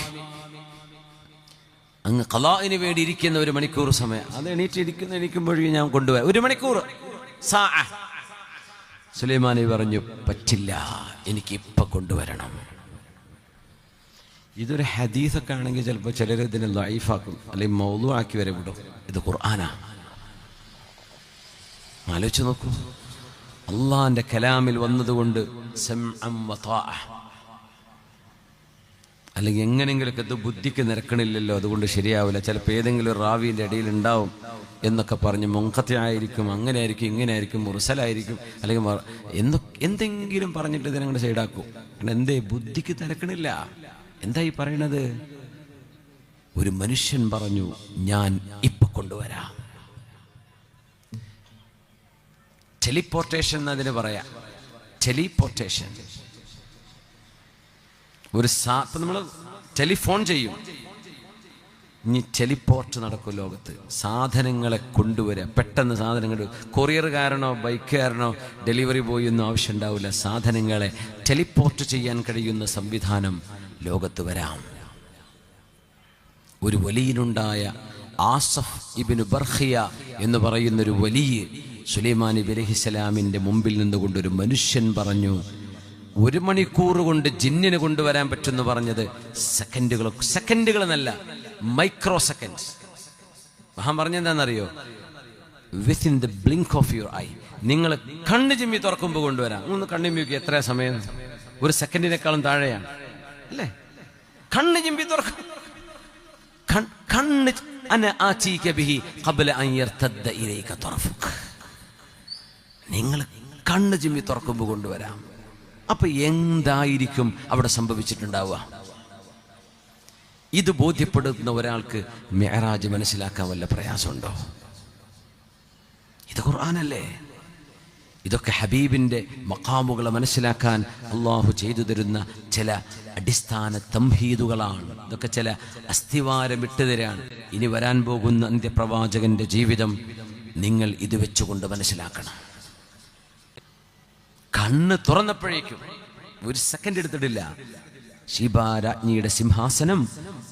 അങ്ങ് ഖലാഇന് വേണ്ടി ഇരിക്കുന്ന 1 മണിക്കൂർ സമയം, അത് എണീക്കുമ്പോഴേ ഞാൻ കൊണ്ടുവരാം. 1 മണിക്കൂർ സാഅ. സുലൈമാൻ നബി പറഞ്ഞു, പറ്റില്ല, എനിക്ക് ഇപ്പൊ കൊണ്ടുവരണം. ഇതൊരു ഹദീസൊക്കെ ആണെങ്കിൽ ചിലപ്പോൾ ചിലർ ഇതിനെ ലൈഫാക്കും, അല്ലെങ്കിൽ മൗളു ആക്കി വരെ വിടും. ഇത് ഖുർആനാ. ആലോചിച്ച് നോക്കൂ, അള്ളാന്റെ കലാമിൽ വന്നതുകൊണ്ട് സമഅൻ വതാഅ. അല്ലെങ്കിൽ എങ്ങനെയെങ്കിലൊക്കെ ഇത് ബുദ്ധിക്ക് നിരക്കണില്ലല്ലോ, അതുകൊണ്ട് ശരിയാവില്ല, ചിലപ്പോൾ ഏതെങ്കിലും ഒരു റാവിൻ്റെ ഇടയിൽ ഉണ്ടാവും എന്നൊക്കെ പറഞ്ഞ് മുൻഖത്തി ആയിരിക്കും, അങ്ങനെ ആയിരിക്കും, ഇങ്ങനെ ആയിരിക്കും, മുർസലായിരിക്കും, അല്ലെങ്കിൽ എന്തെങ്കിലും പറഞ്ഞിട്ട് ഇതിനങ്ങനെ സൈഡാക്കും. കാരണം എന്തേ, ബുദ്ധിക്ക് നിരക്കണില്ല. എന്താ ഈ പറയണത്? ഒരു മനുഷ്യൻ പറഞ്ഞു, ഞാൻ ഇപ്പൊ കൊണ്ടുവരാം. ടെലിപ്പോർട്ടേഷൻ എന്നതിന് പറയാം. ടെലിപ്പോർട്ടേഷൻ. ഇപ്പം നമ്മൾ ടെലിഫോൺ ചെയ്യും, ഇനി ടെലിപ്പോർട്ട് നടക്കും ലോകത്ത്. സാധനങ്ങളെ കൊണ്ടുവരിക, പെട്ടെന്ന് സാധനങ്ങൾ, കൊറിയറുകാരനോ ബൈക്കുകാരനോ ഡെലിവറി ബോയ് ഒന്നും ആവശ്യം ഉണ്ടാവില്ല. സാധനങ്ങളെ ടെലിപ്പോർട്ട് ചെയ്യാൻ കഴിയുന്ന സംവിധാനം ലോകത്ത് വരാം. ഒരു വലിയനുണ്ടായ ആസഫ് ഇബ്നു ബർഖിയ എന്ന് പറയുന്നൊരു വലിയ സുലൈമാൻ നബി അലൈഹിസ്സലാമിൻ്റെ മുമ്പിൽ നിന്നുകൊണ്ട് ഒരു മനുഷ്യൻ പറഞ്ഞു, 1 മണിക്കൂർ കൊണ്ട് ജിന്നിന് കൊണ്ടുവരാൻ പറ്റുമെന്ന് പറഞ്ഞത് സെക്കൻഡുകൾ എന്നല്ല, മൈക്രോ സെക്കൻഡ്സ്. മഹാൻ പറഞ്ഞെന്താണെന്നറിയോ? Within the blink of your eye, നിങ്ങൾ കണ്ണ് ചിമ്മി തുറക്കുമ്പോൾ കൊണ്ടുവരാം. ഒന്ന് കണ്ണു ചിമ്മി എത്ര സമയം? 1 സെക്കൻഡിനേക്കാളും താഴെയാണ് അല്ലേ? കണ്ണ് ചിമ്മി തുറക്കും. കണ്ണ് അന ആതീക ബിഹി ഖബ്ല അൻ യർതദ്ദ ഇലൈക തർഫുക, നിങ്ങൾ കണ്ണ് ചിമ്മി തുറക്കുമ്പോൾ കൊണ്ടുവരാം. അപ്പൊ എന്തായിരിക്കും അവിടെ സംഭവിച്ചിട്ടുണ്ടാവുക? ഇത് ബോധ്യപ്പെടുന്ന ഒരാൾക്ക് മിഅ്റാജ് മനസ്സിലാക്കാൻ വല്ല പ്രയാസമുണ്ടോ? ഇത് ഖുർആനല്ലേ? ഇതൊക്കെ ഹബീബിന്റെ മഖാമുകളെ മനസ്സിലാക്കാൻ അള്ളാഹു ചെയ്തു തരുന്ന ചില അടിസ്ഥാന തംഹീദുകളാണ്. ഇതൊക്കെ ചില അസ്ഥിവാരം ഇട്ടുതരാണ്. ഇനി വരാൻ പോകുന്ന അന്ത്യപ്രവാചകന്റെ ജീവിതം നിങ്ങൾ ഇത് വെച്ചുകൊണ്ട് മനസ്സിലാക്കണം. കണ്ണ് തുറന്നപ്പോഴേക്കും 1 സെക്കൻഡ് എടുത്തിട്ടില്ല. ഷീബാ രാജ്ഞിയുടെ സിംഹാസനം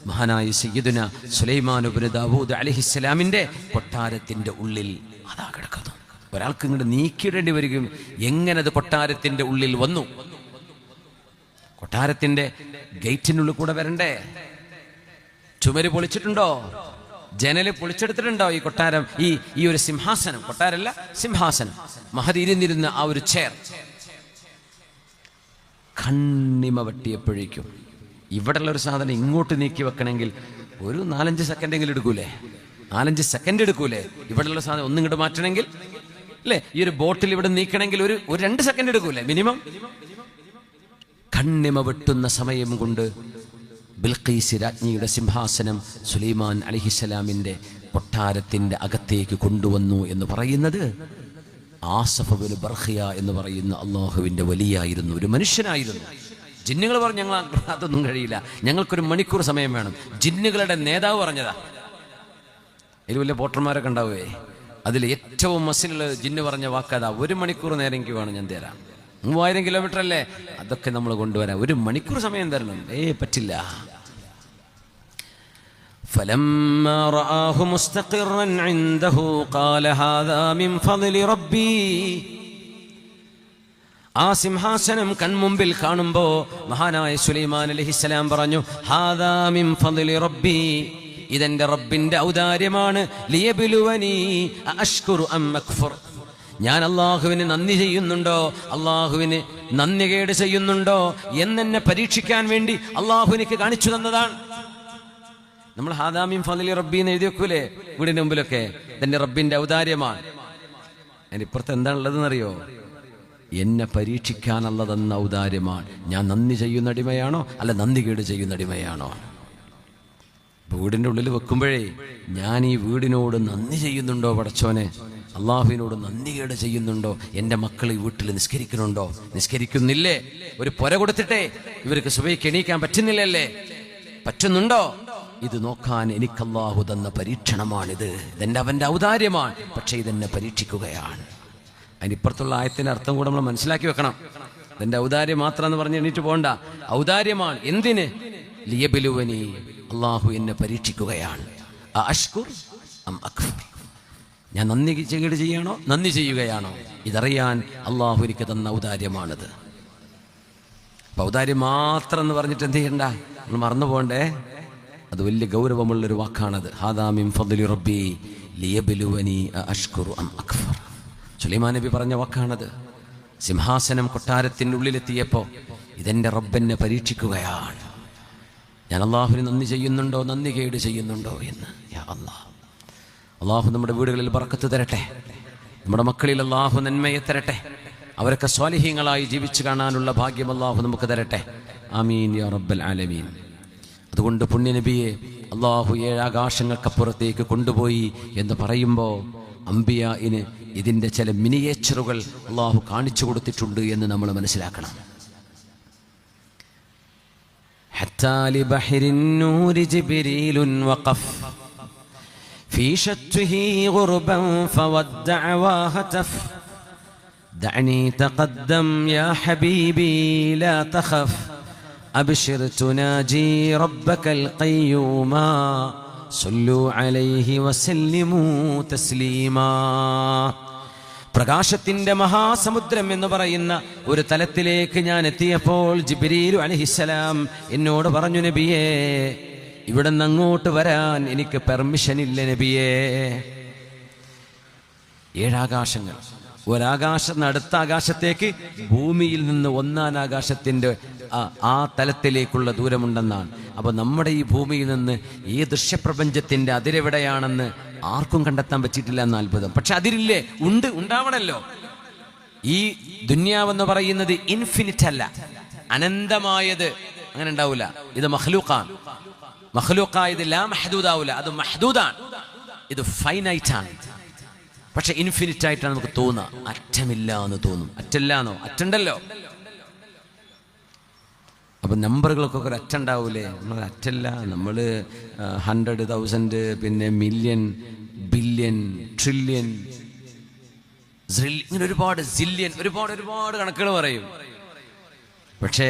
മഹാനായ സയ്യിദുന സുലൈമാൻ ഇബ്നു ദാവൂദ് അലൈഹിസ്സലാമിന്റെ കൊട്ടാരത്തിന്റെ ഉള്ളിൽ അതാ കിടക്കുന്നു. ഒരാൾക്ക് ഇങ്ങോട്ട് നീക്കിയിടേണ്ടി വരികയും എങ്ങനെ അത് കൊട്ടാരത്തിന്റെ ഉള്ളിൽ വന്നു? കൊട്ടാരത്തിന്റെ ഗേറ്റിനുള്ളിൽ കൂടെ വരണ്ടേ? ചുമര് പൊളിച്ചിട്ടുണ്ടോ? ജനല് പൊളിച്ചെടുത്തിട്ടുണ്ടോ? ഈ കൊട്ടാരം, ഈ ഒരു സിംഹാസനം, കൊട്ടാരല്ല സിംഹാസനം, മഹദി ഇരുന്നിരുന്ന ആ ഒരു ചെയർ കണ്ണിമ വെട്ടിയപ്പോഴേക്കും ഇവിടെയുള്ള ഒരു സാധനം ഇങ്ങോട്ട് നീക്കി വെക്കണമെങ്കിൽ ഒരു 4-5 സെക്കൻഡെങ്കിലും എടുക്കൂലേ? 4-5 സെക്കൻഡ് എടുക്കൂലേ? ഇവിടെയുള്ള സാധനം ഒന്നും ഇങ്ങോട്ട് മാറ്റണമെങ്കിൽ അല്ലേ? ഈ ഒരു ബോട്ടിൽ ഇവിടെ നീക്കണമെങ്കിൽ ഒരു 2 സെക്കൻഡ് എടുക്കൂലേ മിനിമം? കണ്ണിമ വെട്ടുന്ന സമയം കൊണ്ട് ബിൽഖീസ് രാജ്ഞിയുടെ സിംഹാസനം സുലൈമാൻ അലൈഹിസ്സലാമിൻ്റെ കൊട്ടാരത്തിൻ്റെ അകത്തേക്ക് കൊണ്ടുവന്നു എന്ന് പറയുന്നത് ആസഫ് ബിൻ ബർഖിയ എന്ന് പറയുന്ന അള്ളാഹുവിൻ്റെ വലിയായിരുന്നു, ഒരു മനുഷ്യനായിരുന്നു. ജിന്നുകൾ പറഞ്ഞു ഞങ്ങൾ അതൊന്നും കഴിയില്ല, ഞങ്ങൾക്കൊരു മണിക്കൂർ സമയം വേണം. ജിന്നുകളുടെ നേതാവ് പറഞ്ഞതാ. അതിൽ വലിയ പോട്ടർമാരൊക്കെ ഉണ്ടാവുകയെ, അതിൽ ഏറ്റവും മസിലുള്ള ജിന്ന് പറഞ്ഞ വാക്കതാ, 1 മണിക്കൂർ നേരം എനിക്ക് വേണം, ഞാൻ തരാം. 3000 കിലോമീറ്റർ അല്ലേ, അതൊക്കെ നമ്മൾ കൊണ്ടുവരാം, 1 മണിക്കൂർ സമയം തരണം. പറ്റില്ല. فلما رآه مستقرا عنده قال هذا من فضل ربي. ആ സിംഹാസനം കൺമുമ്പിൽ കാണുമ്പോ മഹാനായ സുലൈമാൻ അലൈഹിസ്സലാം പറഞ്ഞു, ഹാദാ മിൻ ഫദ്ലി റബ്ബി, ഇതെന്റെ റബ്ബിന്റെ ഔദാര്യമാണ്. ലിയബ്ലുവനി അഷ്കുറു അം അക്ഫുർ, ഞാൻ അള്ളാഹുവിന് നന്ദി ചെയ്യുന്നുണ്ടോ, അള്ളാഹുവിന് നന്ദികേട് ചെയ്യുന്നുണ്ടോ എന്നെന്നെ പരീക്ഷിക്കാൻ വേണ്ടി അള്ളാഹു എനിക്ക് കാണിച്ചു തന്നതാണ്. നമ്മൾ ഹാദാ മിൻ ഫദ്ലി റബ്ബി എന്ന് എഴുതി വെക്കൂലേ വീടിന്റെ മുമ്പിലൊക്കെ, ഇതെന്റെ റബ്ബിന്റെ ഔദാര്യമാണ്. അതിനിപ്പുറത്ത് എന്താണുള്ളതെന്നറിയോ? എന്നെ പരീക്ഷിക്കാനുള്ള തന്ന ഔദാര്യമാണ്. ഞാൻ നന്ദി ചെയ്യുന്ന അടിമയാണോ അല്ല നന്ദികേട് ചെയ്യുന്ന അടിമയാണോ? വീടിൻ്റെ ഉള്ളിൽ വെക്കുമ്പോഴേ ഞാൻ ഈ വീടിനോട് നന്ദി ചെയ്യുന്നുണ്ടോ പടച്ചോനെ, അള്ളാഹുവിനോട് നന്ദികേട് ചെയ്യുന്നുണ്ടോ, എൻ്റെ മക്കൾ ഈ വീട്ടിൽ നിസ്കരിക്കുന്നുണ്ടോ, നിസ്കരിക്കുന്നില്ലേ, ഒരു പൊര കൊടുത്തിട്ടേ ഇവർക്ക് സുബഹിക്ക് എണീക്കാൻ പറ്റുന്നില്ലല്ലേ, പറ്റുന്നുണ്ടോ, ഇത് നോക്കാൻ എനിക്ക് അള്ളാഹു തന്ന പരീക്ഷണമാണിത്. ഇതെൻ്റെ അവൻ്റെ ഔദാര്യമാണ്, പക്ഷേ ഇതെന്നെ പരീക്ഷിക്കുകയാണ്. അതിനിപ്പുറത്തുള്ള ആയത്തിൻ്റെ അർത്ഥം കൂടെ നമ്മൾ മനസ്സിലാക്കി വെക്കണം. ഇതെൻ്റെ ഔദാര്യം മാത്രം എന്ന് പറഞ്ഞ് എണീറ്റ് പോകണ്ട. ഔദാര്യമാണ്. എന്തിന്? ലിയബ്ലുവനി, അള്ളാഹു എന്നെ പരീക്ഷിക്കുകയാണ്. അഷ്കുർ അം അക്ഫുർ, ഞാൻ നന്ദി ചെയ്യണോ നന്ദി ചെയ്യുകയാണോ, ഇതറിയാൻ അള്ളാഹു എനിക്ക് തന്ന ഔദാര്യമാണിത്. അപ്പം ഔദാര്യം മാത്രം എന്ന് പറഞ്ഞിട്ട് എന്ത് ചെയ്യണ്ട, നമ്മൾ മറന്നു പോകണ്ടേ. അത് വലിയ ഗൗരവമുള്ളൊരു വാക്കാണത്. ഹാദാ മിൻ ഫദ്ലി റബ്ബി ലിയബ്ലുവനി അഷ്കുറു അം അക്ഫുർ. സുലൈമാൻ നബി പറഞ്ഞ വാക്കാണത്. സിംഹാസനം കൊട്ടാരത്തിൻ്റെ ഉള്ളിലെത്തിയപ്പോൾ ഇതെൻ്റെ റബ്ബെന്നെ പരീക്ഷിക്കുകയാണ്, ഞാൻ അള്ളാഹുവിന് നന്ദി ചെയ്യുന്നുണ്ടോ നന്ദി കേട് ചെയ്യുന്നുണ്ടോ എന്ന്. യാ അല്ലാഹ്, അള്ളാഹു നമ്മുടെ വീടുകളിൽ ബറക്കത്ത് തരട്ടെ, നമ്മുടെ മക്കളിൽ അള്ളാഹു നന്മയെ തരട്ടെ, അവരൊക്കെ സ്വാലിഹീങ്ങളായി ജീവിച്ചു കാണാനുള്ള ഭാഗ്യം അള്ളാഹു നമുക്ക് തരട്ടെ. ആമീൻ യാ റബ്ബൽ ആലമീൻ. അതുകൊണ്ട് പുണ്യനബിയെ അള്ളാഹു 7 ആകാശങ്ങൾക്കപ്പുറത്തേക്ക് കൊണ്ടുപോയി എന്ന് പറയുമ്പോൾ അംബിയാഇന് ഇതിൻ്റെ ചില മിനിയേച്ചറുകൾ അള്ളാഹു കാണിച്ചു കൊടുത്തിട്ടുണ്ട് എന്ന് നമ്മൾ മനസ്സിലാക്കണം. حتى لبحر النور جبريل وقف في شته غربا فودع وهتف دعني تقدم يا حبيبي لا تخف أبشر تناجي ربك القيوما صلوا عليه وسلموا تسليما. പ്രകാശത്തിൻ്റെ മഹാസമുദ്രം എന്ന് പറയുന്ന ഒരു തലത്തിലേക്ക് ഞാൻ എത്തിയപ്പോൾ ജിബ്രീൽ അലൈഹിസ്സലാം എന്നോട് പറഞ്ഞു, നബിയേ ഇവിടെ നിന്ന് അങ്ങോട്ട് വരാൻ എനിക്ക് പെർമിഷൻ ഇല്ല നബിയേ. 7 ആകാശങ്ങൾ, ഒരാകാശം അടുത്ത ആകാശത്തേക്ക് ഭൂമിയിൽ നിന്ന് 1-ാം ആകാശത്തിൻ്റെ ആ തലത്തിലേക്കുള്ള ദൂരമുണ്ടെന്നാണ്. അപ്പോൾ നമ്മുടെ ഈ ഭൂമിയിൽ നിന്ന് ഈ ദൃശ്യപ്രപഞ്ചത്തിൻ്റെ അതിരെവിടെയാണെന്ന് ആർക്കും കണ്ടെത്താൻ പറ്റിയിട്ടില്ല എന്ന അത്ഭുതം. പക്ഷെ അതിരില്ലേ, ഉണ്ടാവണല്ലോ. ഈ ദുന്യാവെന്ന് പറയുന്നത് ഇൻഫിനിറ്റ് അല്ല, അനന്തമായത് അങ്ങനെ ഉണ്ടാവില്ല. ഇത് മഖ്ലൂഖാണ്. മഖ്ലൂഖായത് ലാ മഹ്ദൂദാവൂല, അത് മഹ്ദൂദാണ്. ഇത് ഫൈനൈറ്റാണ്. പക്ഷെ ഇൻഫിനിറ്റ് ആയിട്ടാണ് നമുക്ക് തോന്നുക. അറ്റമില്ല എന്ന് തോന്നും. അറ്റല്ലാന്നോ? അറ്റുണ്ടല്ലോ. അപ്പം നമ്പറുകൾക്കൊക്കെ ഒരു അറ്റുണ്ടാവൂലേ? നമ്മൾ അറ്റല്ല. നമ്മൾ 100,000, പിന്നെ മില്യൺ, ബില്യൺ, ട്രില്യൺ, ഇങ്ങനെ ഒരുപാട് സില്യൺ, ഒരുപാട് കണക്കുകൾ പറയും. പക്ഷേ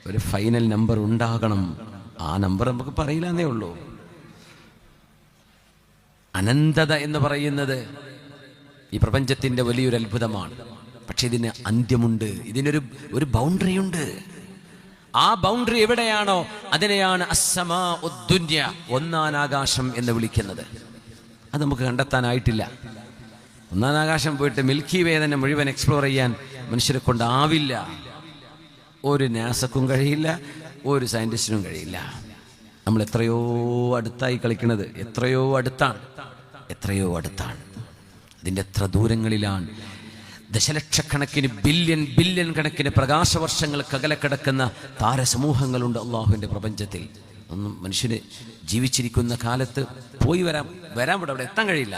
ഒരു ഫൈനൽ നമ്പർ ഉണ്ടാകണം. ആ നമ്പർ നമുക്ക് പറയില്ല എന്നേ ഉള്ളൂ. അനന്തത എന്ന് പറയുന്നത് ഈ പ്രപഞ്ചത്തിൻ്റെ വലിയൊരു അത്ഭുതമാണ്. പക്ഷെ ഇതിന് അന്ത്യമുണ്ട്, ഇതിനൊരു ബൗണ്ടറി ഉണ്ട്. ആ ബൗണ്ടറി എവിടെയാണോ അതിനെയാണ് അസ്സമാഉദ് ദുനിയ, 1-ാം ആകാശം എന്ന് വിളിക്കുന്നത്. അത് നമുക്ക് കണ്ടെത്താനായിട്ടില്ല. 1-ാം ആകാശം പോയിട്ട് മിൽക്കി വേ തന്നെ മുഴുവൻ എക്സ്പ്ലോർ ചെയ്യാൻ മനുഷ്യരെ കൊണ്ടാവില്ല. ഒരു നാസക്കും കഴിയില്ല, ഒരു സയൻറ്റിസ്റ്റിനും കഴിയില്ല. നമ്മൾ എത്രയോ അടുത്തായി കളിക്കുന്നത്, എത്രയോ അടുത്താണ്. അതിൻ്റെ എത്ര ദൂരങ്ങളിലാണ്. ദശലക്ഷക്കണക്കിന് ബില്യൺ കണക്കിന് പ്രകാശവർഷങ്ങൾക്ക് അകലെ കിടക്കുന്ന താരസമൂഹങ്ങളുണ്ട് അള്ളാഹുവിൻ്റെ പ്രപഞ്ചത്തിൽ. ഒന്നും മനുഷ്യന് ജീവിച്ചിരിക്കുന്ന കാലത്ത് പോയി വരാൻ ഇവിടെ അവിടെ എത്താൻ കഴിയില്ല.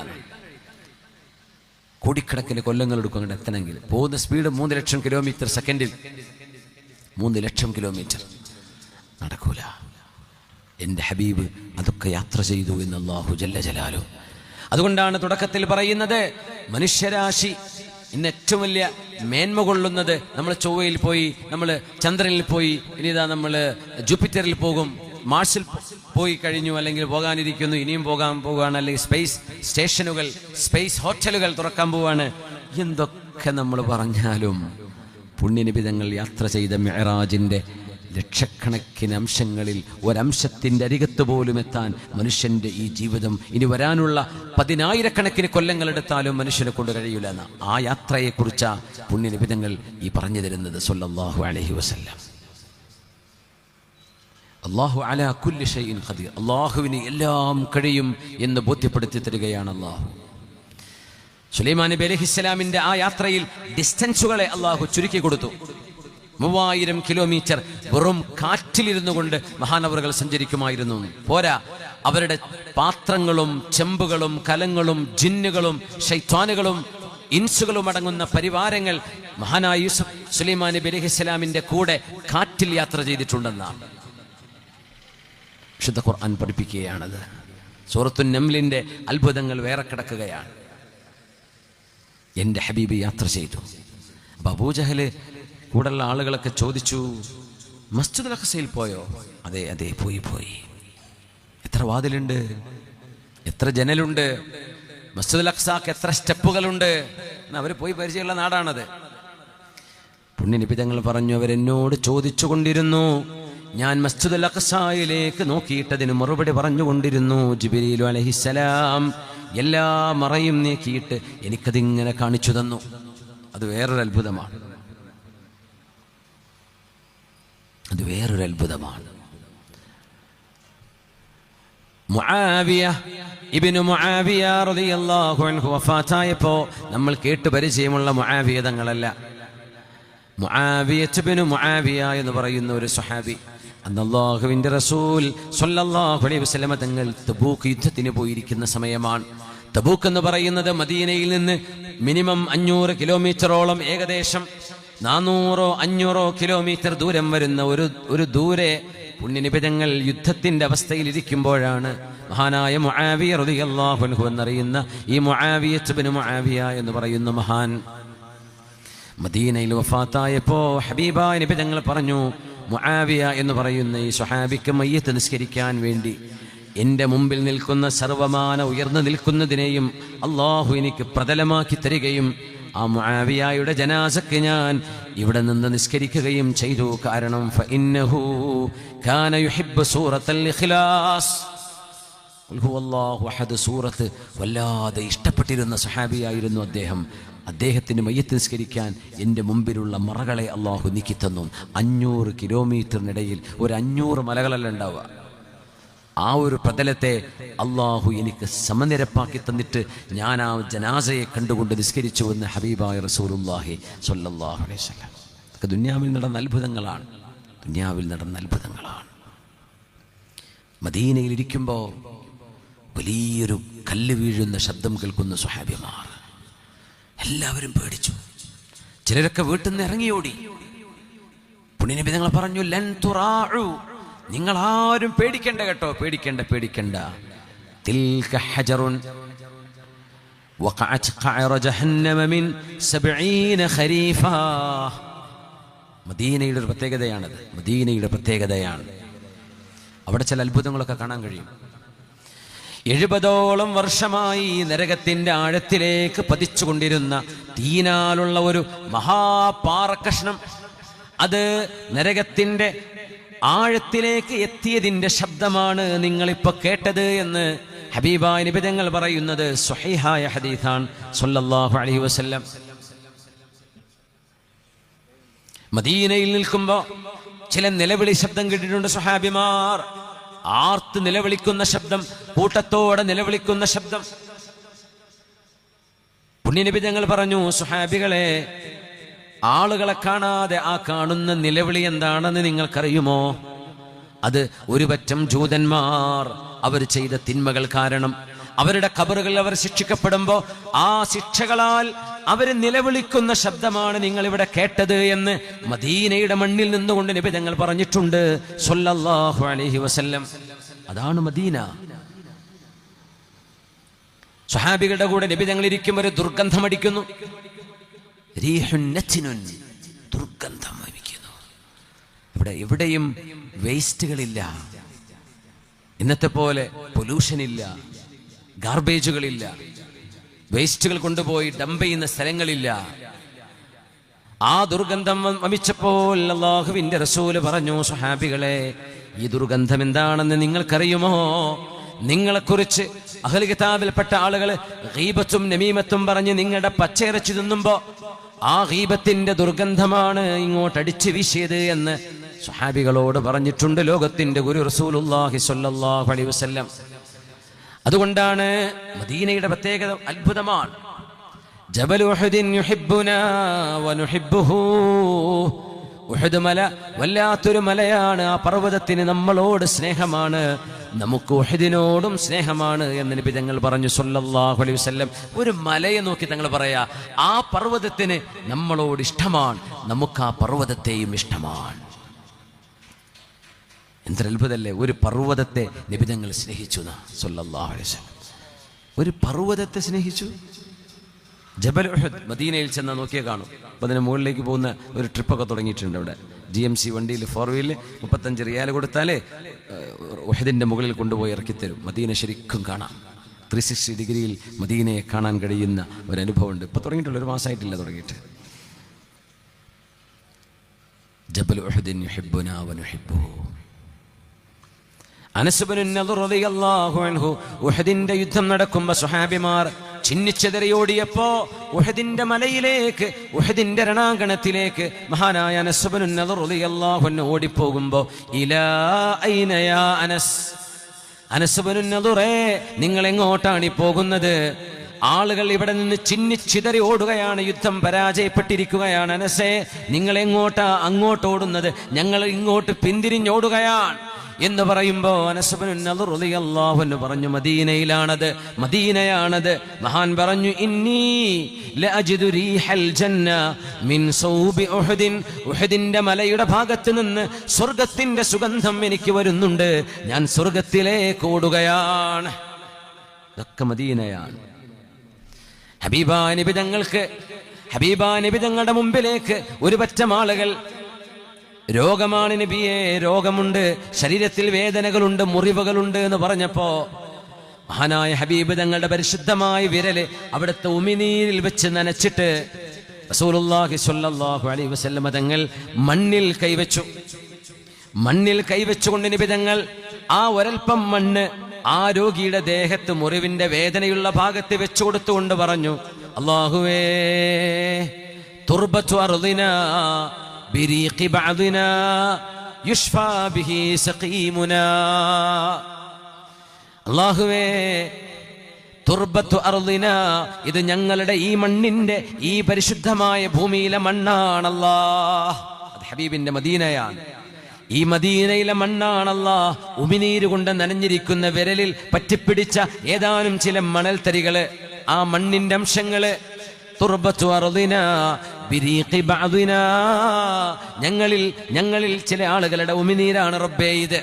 കോടിക്കണക്കിന് കൊല്ലങ്ങൾ എടുക്കും അങ്ങോട്ട് എത്തണമെങ്കിൽ. പോകുന്ന സ്പീഡ് 3 ലക്ഷം കിലോമീറ്റർ സെക്കൻഡിൽ. 3 ലക്ഷം കിലോമീറ്റർ നടക്കൂല. എൻ്റെ ഹബീബ് അതൊക്കെ യാത്ര ചെയ്തു എന്ന് അല്ലാഹു ജല്ല ജലാലു. അതുകൊണ്ടാണ് തുടക്കത്തിൽ പറയുന്നത്, മനുഷ്യരാശി ഇന്ന് ഏറ്റവും വലിയ മേന്മ കൊള്ളുന്നത് നമ്മൾ ചൊവ്വയിൽ പോയി, നമ്മൾ ചന്ദ്രനിൽ പോയി, ഇനി ഇതാ നമ്മൾ ജൂപ്പിറ്ററിൽ പോകും, മാർസിൽ പോയി കഴിഞ്ഞു, അല്ലെങ്കിൽ പോകാനിരിക്കുന്നു, ഇനിയും പോവുകയാണ്, അല്ലെങ്കിൽ സ്പേസ് സ്റ്റേഷനുകൾ, സ്പേസ് ഹോട്ടലുകൾ തുറക്കാൻ പോവാണ്. എന്തൊക്കെ നമ്മൾ പറഞ്ഞാലും പുണ്യനബി തങ്ങൾ യാത്ര ചെയ്ത മിഅ്റാജിന്റെ ലക്ഷക്കണക്കിന് അംശങ്ങളിൽ ഒരംശത്തിൻ്റെ അരികത്ത് പോലും എത്താൻ മനുഷ്യൻ്റെ ഈ ജീവിതം ഇനി വരാനുള്ള 10,000-കണക്കിന് കൊല്ലങ്ങളെടുത്താലും മനുഷ്യനെ കൊണ്ട് കഴിയില്ല എന്ന ആ യാത്രയെക്കുറിച്ച് പുണ്യനബി തങ്ങൾ ഈ പറഞ്ഞു തരുന്നത് സ്വല്ലല്ലാഹു അലൈഹി വസല്ലം. അല്ലാഹു അലാ കുല്ലി ഷൈഇൻ ഖദീർ, അല്ലാഹുവിന് എല്ലാം കഴിയും എന്ന് ബോധ്യപ്പെടുത്തി തരികയാണ് അല്ലാഹു. സുലൈമാൻ നബി അലൈഹിസ്സലാമിന്റെ ആ യാത്രയിൽ ഡിസ്റ്റൻസുകളെ അല്ലാഹു ചുരുക്കി കൊടുത്തു. 3000 കിലോമീറ്റർ വെറും കാറ്റിലിരുന്നു കൊണ്ട് മഹാനവറുകൾ സഞ്ചരിക്കുമായിരുന്നു. പോരാ, അവരുടെ പാത്രങ്ങളും ചെമ്പുകളും കലങ്ങളും ജിന്നുകളും ശൈത്വാനുകളും ഇൻസുകളും അടങ്ങുന്ന പരിവാരങ്ങൾ മഹാനായ യൂസുഫ് സുലൈമാൻ നബി അലൈഹിസ്സലാമിന്റെ കൂടെ കാറ്റിൽ യാത്ര ചെയ്തിട്ടുണ്ടെന്നാണ് വിശുദ്ധ ഖുർആൻ പഠിപ്പിക്കുകയാണത്. സൂറത്തുൻ നംലിന്റെ അത്ഭുതങ്ങൾ വേറെ കിടക്കുകയാണ്. എൻ്റെ ഹബീബ് യാത്ര ചെയ്തു. അപ്പോൾ അബൂജഹല് കൂടെയുള്ള ആളുകളൊക്കെ ചോദിച്ചു, മസ്ജിദുൽ അഖ്സയിൽ പോയോ? അതെ അതെ, പോയി. എത്ര വാതിലുണ്ട്, എത്ര ജനലുണ്ട്, മസ്ജിദുൽ അഖ്സാക്ക് എത്ര സ്റ്റെപ്പുകളുണ്ട്? അവർ പോയി പരിചയമുള്ള നാടാണത്. പുണ്യനബി തങ്ങൾ പറഞ്ഞു, അവരെന്നോട് ചോദിച്ചു കൊണ്ടിരുന്നു, ഞാൻ മസ്ജിദുൽ അഖ്സായിലേക്ക് നോക്കിയിട്ടതിന് മറുപടി പറഞ്ഞുകൊണ്ടിരുന്നു. ജിബ്രീൽ അലൈഹിസ്സലാം എല്ലാ മറയും നീക്കിയിട്ട് എനിക്കതിങ്ങനെ കാണിച്ചു തന്നു. അത് വേറൊരു അത്ഭുതമാണ്. മുആവിയ ഇബ്നു മുആവിയ റളിയല്ലാഹു അൻഹു വഫാത്തായപ്പോ നമ്മൾ കേട്ട് പരിചയമുള്ള മുആവിയ തങ്ങളല്ല. മുആവിയ ഇബ്നു മുആവിയ എന്ന് പറയുന്ന ഒരു സ്വഹാബി, അന്ന് അല്ലാഹുവിന്റെ റസൂൽ സ്വല്ലല്ലാഹു അലൈഹി വസല്ലം തങ്ങൾ തബൂക്ക് യുദ്ധത്തിന് പോയിരിക്കുന്ന സമയമാണ്. തബൂക്ക് എന്ന് പറയുന്നത് മദീനയിൽ നിന്ന് മിനിമം 500 കിലോമീറ്ററോളം, ഏകദേശം 400-500 കിലോമീറ്റർ ദൂരം വരുന്ന ഒരു ദൂരെ പുണ്യനബി തങ്ങൾ യുദ്ധത്തിന്റെ അവസ്ഥയിൽ ഇരിക്കുമ്പോഴാണ് മഹാനായ മുആവിയ റളിയല്ലാഹു അൻഹു എന്നറിയുന്ന ഈ മുആവിയ ഇബ്നു മുആവിയ എന്ന് പറയുന്ന മഹാൻ മദീനയിൽ വഫാത്തായപ്പോ ഹബീബായ നബി തങ്ങൾ പറഞ്ഞു, മുആവിയ എന്ന് പറയുന്ന ഈ സ്വഹാബിക്ക് മയ്യത്ത് നിസ്കരിക്കാൻ വേണ്ടി എൻ്റെ മുമ്പിൽ നിൽക്കുന്ന സർവമാന ഉയർന്നു നിൽക്കുന്നതിനെയും അള്ളാഹു എനിക്ക് പ്രതലമാക്കി തരികയും ആ മുആവിയയുടെ ജനാസക്ക് ഞാൻ ഇവിടെ നിന്ന് നിസ്കരിക്കുകയും ചെയ്തു. കാരണം ഫഇന്നഹു കാന യുഹിബ്ബു സൂറത്തുൽ ഇഖ്ലാസ്, ഖുൽ ഹുവല്ലാഹു അഹദ് സൂറത്ത് വല്ലാതെ ഇഷ്ടപ്പെട്ടിരുന്ന സ്വഹാബിയായിരുന്നു അദ്ദേഹം. അദ്ദേഹത്തിന് മയ്യത്ത് നിസ്കരിക്കാൻ എൻ്റെ മുമ്പിലുള്ള മറകളെ അള്ളാഹു നീക്കിത്തന്നു. 500 കിലോമീറ്ററിനിടയിൽ ഒരു 500 മലകളല്ല ഉണ്ടാവുക. ആ ഒരു പ്രതലത്തെ അള്ളാഹു എനിക്ക് സമനിരപ്പാക്കി തന്നിട്ട് ഞാൻ ആ ജനാസയെ കണ്ടുകൊണ്ട് നിസ്കരിച്ചു എന്ന് ഹബീബായ റസൂലുള്ളാഹി സ്വല്ലല്ലാഹു അലൈഹി വസല്ലം. ഇതൊക്കെ ദുനിയാവിൽ നടന്ന അത്ഭുതങ്ങളാണ്. മദീനയിൽ ഇരിക്കുമ്പോൾ വലിയൊരു കല്ല് വീഴുന്ന ശബ്ദം കേൾക്കുന്ന സ്വഹാബിമാർ എല്ലാവരും പേടിച്ചു. ചിലരൊക്കെ വീട്ടിൽ നിന്ന് ഇറങ്ങിയോടി. പുണ്യനബി തങ്ങൾ പറഞ്ഞു, ലൻ തുറാഉ, നിങ്ങളാരും പേടിക്കണ്ട കേട്ടോ, പേടിക്കണ്ട. തിൽക ഹജറുൻ വഖഅത് ഖഅറ ജഹന്നമ മിൻ 70 ഖരീഫാ. മദീനയുടെ ഒരു പ്രത്യേകതയാണ്. അവിടെ ചില അത്ഭുതങ്ങളൊക്കെ കാണാൻ കഴിയും. 70ഓളം വർഷമായി നരകത്തിന്റെ ആഴത്തിലേക്ക് പതിച്ചുകൊണ്ടിരുന്ന തീനാലുള്ള ഒരു മഹാപാറക്കഷ്ണം, അത് നരകത്തിന്റെ ആഴത്തിലേക്ക് എത്തിയതിന്റെ ശബ്ദമാണ് നിങ്ങളിപ്പോ കേട്ടത് എന്ന് ഹബീബായ നബി തങ്ങൾ പറയുന്നത് സ്വഹീഹായ ഹദീസാണ് സ്വല്ലല്ലാഹു അലൈഹി വസല്ലം. മദീനയിൽ നിൽക്കുമ്പോൾ ചില നിലവിളി ശബ്ദം കേട്ടിട്ടുണ്ട് സ്വഹാബിമാർ. ആർത്ത് നിലവിളിക്കുന്ന ശബ്ദം, കൂട്ടത്തോടെ നിലവിളിക്കുന്ന ശബ്ദം. പുണ്യനബി തങ്ങൾ പറഞ്ഞു, സുഹാബികളെ, ആളുകളെ കാണാതെ ആ കാണുന്ന നിലവിളി എന്താണെന്ന് നിങ്ങൾക്കറിയുമോ? അത് ഒരു പറ്റം ജൂതന്മാർ അവർ ചെയ്ത തിന്മകൾ കാരണം അവരുടെ ഖബറുകളിൽ അവർ ശിക്ഷിക്കപ്പെടുമ്പോൾ ആ ശിക്ഷകളാൽ അവർ നിലവിളിക്കുന്ന ശബ്ദമാണ് നിങ്ങൾ ഇവിടെ കേട്ടത് എന്ന് മദീനയുടെ മണ്ണിൽ നിന്നുകൊണ്ട് നബി തങ്ങൾ പറഞ്ഞിട്ടുണ്ട് സ്വല്ലല്ലാഹു അലൈഹി വസല്ലം. അതാണ് മദീന. സ്വഹാബികളുടെ കൂടെ നബി തങ്ങൾ ഇരിക്കുമ്പോൾ ഒരു ദുർഗന്ധമടിക്കുന്നു. ദുർഗന്ധം അടിക്കുന്നു. എവിടെയും വേസ്റ്റുകളില്ല, ഇന്നത്തെ പോലെ പൊല്യൂഷൻ ഇല്ല, ഗാർബേജുകളില്ല, വേസ്റ്റുകൾ കൊണ്ടുപോയി ഡംപ് ചെയ്യുന്ന സ്ഥലങ്ങളില്ല. ആ ദുർഗന്ധം വമിച്ചപ്പോൾ അല്ലാഹുവിന്റെ റസൂല് പറഞ്ഞു, സ്വഹാബികളെ, ഈ ദുർഗന്ധം എന്താണെന്ന് നിങ്ങൾക്കറിയുമോ? നിങ്ങളെക്കുറിച്ച് അഹ്ലു കിതാബിൽപ്പെട്ട ആളുകൾ ഗീബത്തും നമീമത്തും പറഞ്ഞ് നിങ്ങളുടെ പച്ചയിറച്ചി തിന്നുമ്പോ ആ ഗീബത്തിന്റെ ദുർഗന്ധമാണ് ഇങ്ങോട്ട് അടിച്ചു വീശിയത് എന്ന് സ്വഹാബികളോട് പറഞ്ഞിട്ടുണ്ട് ലോകത്തിന്റെ ഗുരു റസൂലുള്ളാഹി സ്വല്ലല്ലാഹു അലൈഹി വസല്ലം. അതുകൊണ്ടാണ് മദീനയുടെ പ്രത്യേകത അത്ഭുതമാണ്. ജബൽ ഉഹുദിൻ യുഹിബ്ബുനാ വനുഹിബ്ബുഹു. ഉഹുദ് മല വല്ലാത്തൊരു മലയാണ്. ആ പർവ്വതത്തിന് നമ്മളോട് സ്നേഹമാണ്, നമുക്ക് ഉഹുദിനോടും സ്നേഹമാണ് എന്ന് നബി തങ്ങൾ പറഞ്ഞു സ്വല്ലല്ലാഹു അലൈഹി വസല്ലം. ഒരു മലയെ നോക്കി തങ്ങൾ പറയാ, ആ പർവ്വതത്തിന് നമ്മളോട് ഇഷ്ടമാണ്, നമുക്ക് ആ പർവ്വതത്തെയും ഇഷ്ടമാണ്. എന്തൊരത്ഭുതല്ലേ! ഒരു പർവ്വതത്തെ നബി തങ്ങൾ സ്നേഹിച്ചു സ്വല്ലല്ലാഹു അലൈഹി വസല്ലം. ഒരു പർവ്വതത്തെ സ്നേഹിച്ചു. ജബൽ ഉഹുദ് മദീനയിൽ ചെന്ന് നോക്കിയാൽ കാണും. അപ്പോൾ അതിന് മുകളിലേക്ക് പോകുന്ന ഒരു ട്രിപ്പൊക്കെ തുടങ്ങിയിട്ടുണ്ട്. അവിടെ GMC വണ്ടിയിൽ 4 വീലിൽ 35 റിയാൽ കൊടുത്താലേ ഉഹദിൻ്റെ മുകളിൽ കൊണ്ടുപോയി ഇറക്കിത്തരും. മദീന ശരിക്കും കാണാം. 360 ഡിഗ്രിയിൽ മദീനയെ കാണാൻ കഴിയുന്ന ഒരു അനുഭവമുണ്ട്. ഇപ്പോൾ തുടങ്ങിയിട്ടുള്ള ഒരു മാസമായിട്ടില്ല തുടങ്ങിയിട്ട്. ജബൽ ഉഹുദിൻ യുഹിബ്ബുനാ വനുഹിബ്ബുഹു. അനസ് ഇബ്നു നദർ റളിയല്ലാഹു അൻഹു ഉഹദിന്റെ യുദ്ധം നടക്കുമ്പോൾ സ്വഹാബിമാർ ചിന്നിച്ചെതറിയോടിയപ്പോ ഉഹദിന്റെ മലയിലേക്ക്, ഉഹദിന്റെ രണാങ്കണത്തിലേക്ക് മഹാനായ അനസ് ഇബ്നു നദർ റളിയല്ലാഹു അൻഹു ഓടിപ്പോകുമ്പോൾ, ഇലാ ഐന യാ അനസ്, അനസ് ഇബ്നു നദറേ, നിങ്ങൾ എങ്ങോട്ടാണ് പോകുന്നത്? ആളുകൾ ഇവിടെ നിന്ന് ചിന്നിച്ചിതറി ഓടുകയാണ്, യുദ്ധം പരാജയപ്പെട്ടിരിക്കുകയാണ്. അനസേ, നിങ്ങൾ എങ്ങോട്ടാ അങ്ങോട്ട് ഓടുന്നത്? ഞങ്ങൾ ഇങ്ങോട്ട് പിന്തിരിഞ്ഞോടുകയാണ് എന്ന് പറയുമ്പോ അനസ് ഇബ്നു നദർ റളിയല്ലാഹു അൻഹു പറഞ്ഞു, മദീനയിലാണത്, മദീനയാണത്. മഹാൻ പറഞ്ഞു, ഇന്നി ലഅജിദു റീഹൽ ജന്ന മിൻ സൗബി ഉഹുദിൻ. ഉഹദിന്റെ മലയുടെ ഭാഗത്ത് നിന്ന് സ്വർഗത്തിന്റെ സുഗന്ധം എനിക്ക് വരുന്നുണ്ട്. ഞാൻ സ്വർഗത്തിലേക്ക് ഓടുകയാണ്. ഇതൊക്കെ മദീനയാണ്. ഹബീബാ നബി തങ്ങൾക്ക്, ഹബീബാ നബി തങ്ങളുടെ മുമ്പിലേക്ക് ഒരു പറ്റം ആളുകൾ, രോഗമാണ് നബിയെ, രോഗമുണ്ട്, ശരീരത്തിൽ വേദനകളുണ്ട്, മുറിവുകളുണ്ട് എന്ന് പറഞ്ഞപ്പോ മഹാനായ ഹബീബ് തങ്ങളുടെ പരിശുദ്ധമായ വിരല് അവിടുത്തെ ഉമിനീരിൽ വെച്ച് നനച്ചിട്ട് റസൂലുള്ളാഹി സ്വല്ലല്ലാഹു അലൈഹി വസല്ലം തങ്ങൾ മണ്ണിൽ കൈവച്ചു. മണ്ണിൽ കൈവച്ചുകൊണ്ട് നബി തങ്ങൾ ആ ഒരൽപ്പം മണ്ണ് ആ രോഗിയുടെ ദേഹത്ത്, മുറിവിന്റെ വേദനയുള്ള ഭാഗത്ത് വെച്ചു കൊടുത്തുകൊണ്ട് പറഞ്ഞു, അല്ലാഹുവേ, തുർബത്തു അർദിനാ ബിരീഖി ബഅദിനാ യുഷ്ഫാ ബിഹി സഖീമുനാ. അല്ലാഹുവേ, തുർബത്തു അർദിനാ, ഇത് ഞങ്ങളുടെ ഈ മണ്ണിന്റെ, ഈ പരിശുദ്ധമായ ഭൂമിയിലെ മണ്ണാണല്ലാഹ്. അത് ഹബീബിന്റെ മദീനയാണ്. ഈ മദീനയിലെ മണ്ണാണല്ലാ. ഉമിനീര് കൊണ്ട് നനഞ്ഞിരിക്കുന്ന വിരലിൽ പറ്റിപ്പിടിച്ച ഏതാനും ചില മണൽത്തരികള്, ആ മണ്ണിന്റെ അംശങ്ങള്. തുർബത്തു അർദിനാ ബിരീഖി ബഅദിനാ, ഞങ്ങളിൽ ചില ആളുകളുടെ ഉമിനീരാണ് റബ്ബേ ഇത്.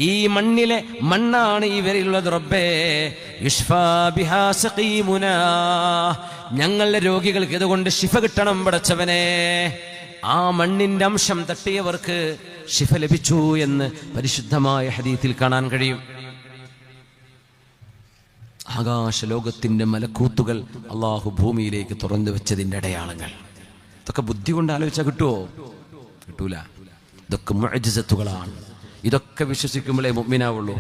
ഈ മണ്ണിലെ മണ്ണാണ് ഈ വിരലുള്ളത് റബ്ബേ. യുഷ്ഫാ ബിഹാ സഖീമുനാ, ഞങ്ങളുടെ രോഗികൾക്ക് ഇതുകൊണ്ട് ശിഫ കിട്ടണം പടച്ചവനെ. ആ മണ്ണിന്റെ അംശം തട്ടിയവർക്ക് ശിഫ ലഭിച്ചു എന്ന് പരിശുദ്ധമായ ഹദീസിൽ കാണാൻ കഴിയും. ആകാശലോകത്തിന്റെ മലക്കൂത്തുകൾ അള്ളാഹു ഭൂമിയിലേക്ക് തുറന്നു വെച്ചതിന്റെ അടയാളങ്ങൾ. ഇതൊക്കെ ബുദ്ധി കൊണ്ട് ആലോചിച്ചാൽ കിട്ടുമോ? കിട്ടൂല. ഇതൊക്കെ മുഅ്ജിസത്തുകളാണ്. ഇതൊക്കെ വിശ്വസിക്കുമ്പോഴേ മുഅ്മിനാവുള്ളൂ.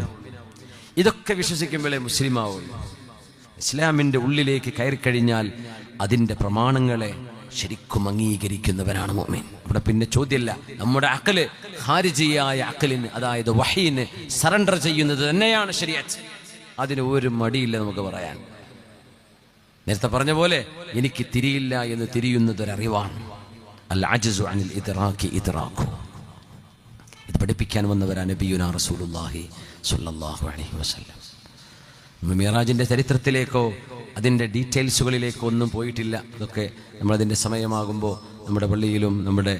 ഇതൊക്കെ വിശ്വസിക്കുമ്പോഴേ മുസ്ലിമാവുള്ളൂ. ഇസ്ലാമിന്റെ ഉള്ളിലേക്ക് കയറിക്കഴിഞ്ഞാൽ അതിന്റെ പ്രമാണങ്ങളെ ശരിക്കും അംഗീകരിക്കുന്നവനാണ് മുഅ്മിൻ. അവിടെ പിന്നെ ചോദ്യമില്ല. നമ്മുടെ അഖല് ഖാരിജിയായ അഖലിന്, അതായത് വഹീന് സറണ്ടർ ചെയ്യുന്നത് തന്നെയാണ് ശരീഅത്ത്. അതിന് ഒരു മടിയില്ല നമുക്ക് പറയാൻ. നേരത്തെ പറഞ്ഞ പോലെ എനിക്ക് തിരിയില്ല എന്ന് തിരിയുന്നതൊരറിവാണ്. അൽ അജ്സു അനിൽ ഇദ്റാഖി ഇദ്റാഖു. ഇത് പഠിപ്പിക്കാൻ വന്നവരാണ് നബിയുനാ റസൂലുള്ളാഹി സ്വല്ലല്ലാഹു അലൈഹി വസല്ലം. മിറാജിന്റെ ചരിത്രത്തിലേക്കോ അതിൻ്റെ ഡീറ്റെയിൽസുകളിലേക്കോ ഒന്നും പോയിട്ടില്ല. അതൊക്കെ നമ്മളതിൻ്റെ സമയമാകുമ്പോൾ നമ്മുടെ പള്ളിയിലും നമ്മുടെ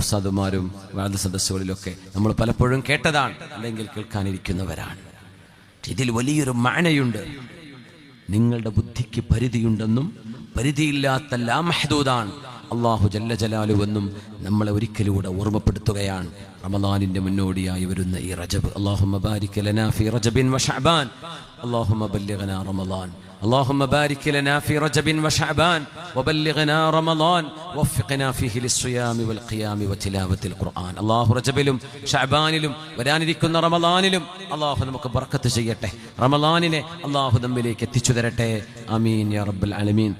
ഉസ്താദുമാരും വാദ സദസ്സുകളിലൊക്കെ നമ്മൾ പലപ്പോഴും കേട്ടതാണ്, അല്ലെങ്കിൽ കേൾക്കാനിരിക്കുന്നവരാണ്. ഇതിൽ വലിയൊരു മാനയുണ്ട്. നിങ്ങളുടെ ബുദ്ധിക്ക് പരിധിയുണ്ടെന്നും പരിധിയില്ലാത്ത ലാ മഹ്ദൂദാണ് അല്ലാഹു ജല്ല ജലാലുവെന്നും നമ്മളെ ഒരിക്കലൂടെ ഓർമ്മപ്പെടുത്തുകയാണ്. റമളാനിന്റെ മുന്നോടിയായി വരുന്ന ഈ റജബ്, അല്ലാഹുമ്മ ബാരിക് ലനാ ഫീ റജബിൻ വശഅബാൻ, അല്ലാഹുമ്മ ബല്ലിഗ്നാ റമളാൻ, اللهم بارك لنا في رجب وشعبان وبلغنا رمضان ووفقنا فيه للصيام والقيام وتلاوة القرآن. الله رجبിലും ഷഅബാനിലും വരാനിരിക്കുന്ന റമളാനിലും അല്ലാഹു നമുക്ക് ബർക്കത്ത് ചെയ്യട്ടെ. റമളാനിനെ അല്ലാഹു നമ്മിലേക്ക് എത്തിച്ചു തരട്ടെ. ആമീൻ യാ റബ്ബൽ ആലമീൻ.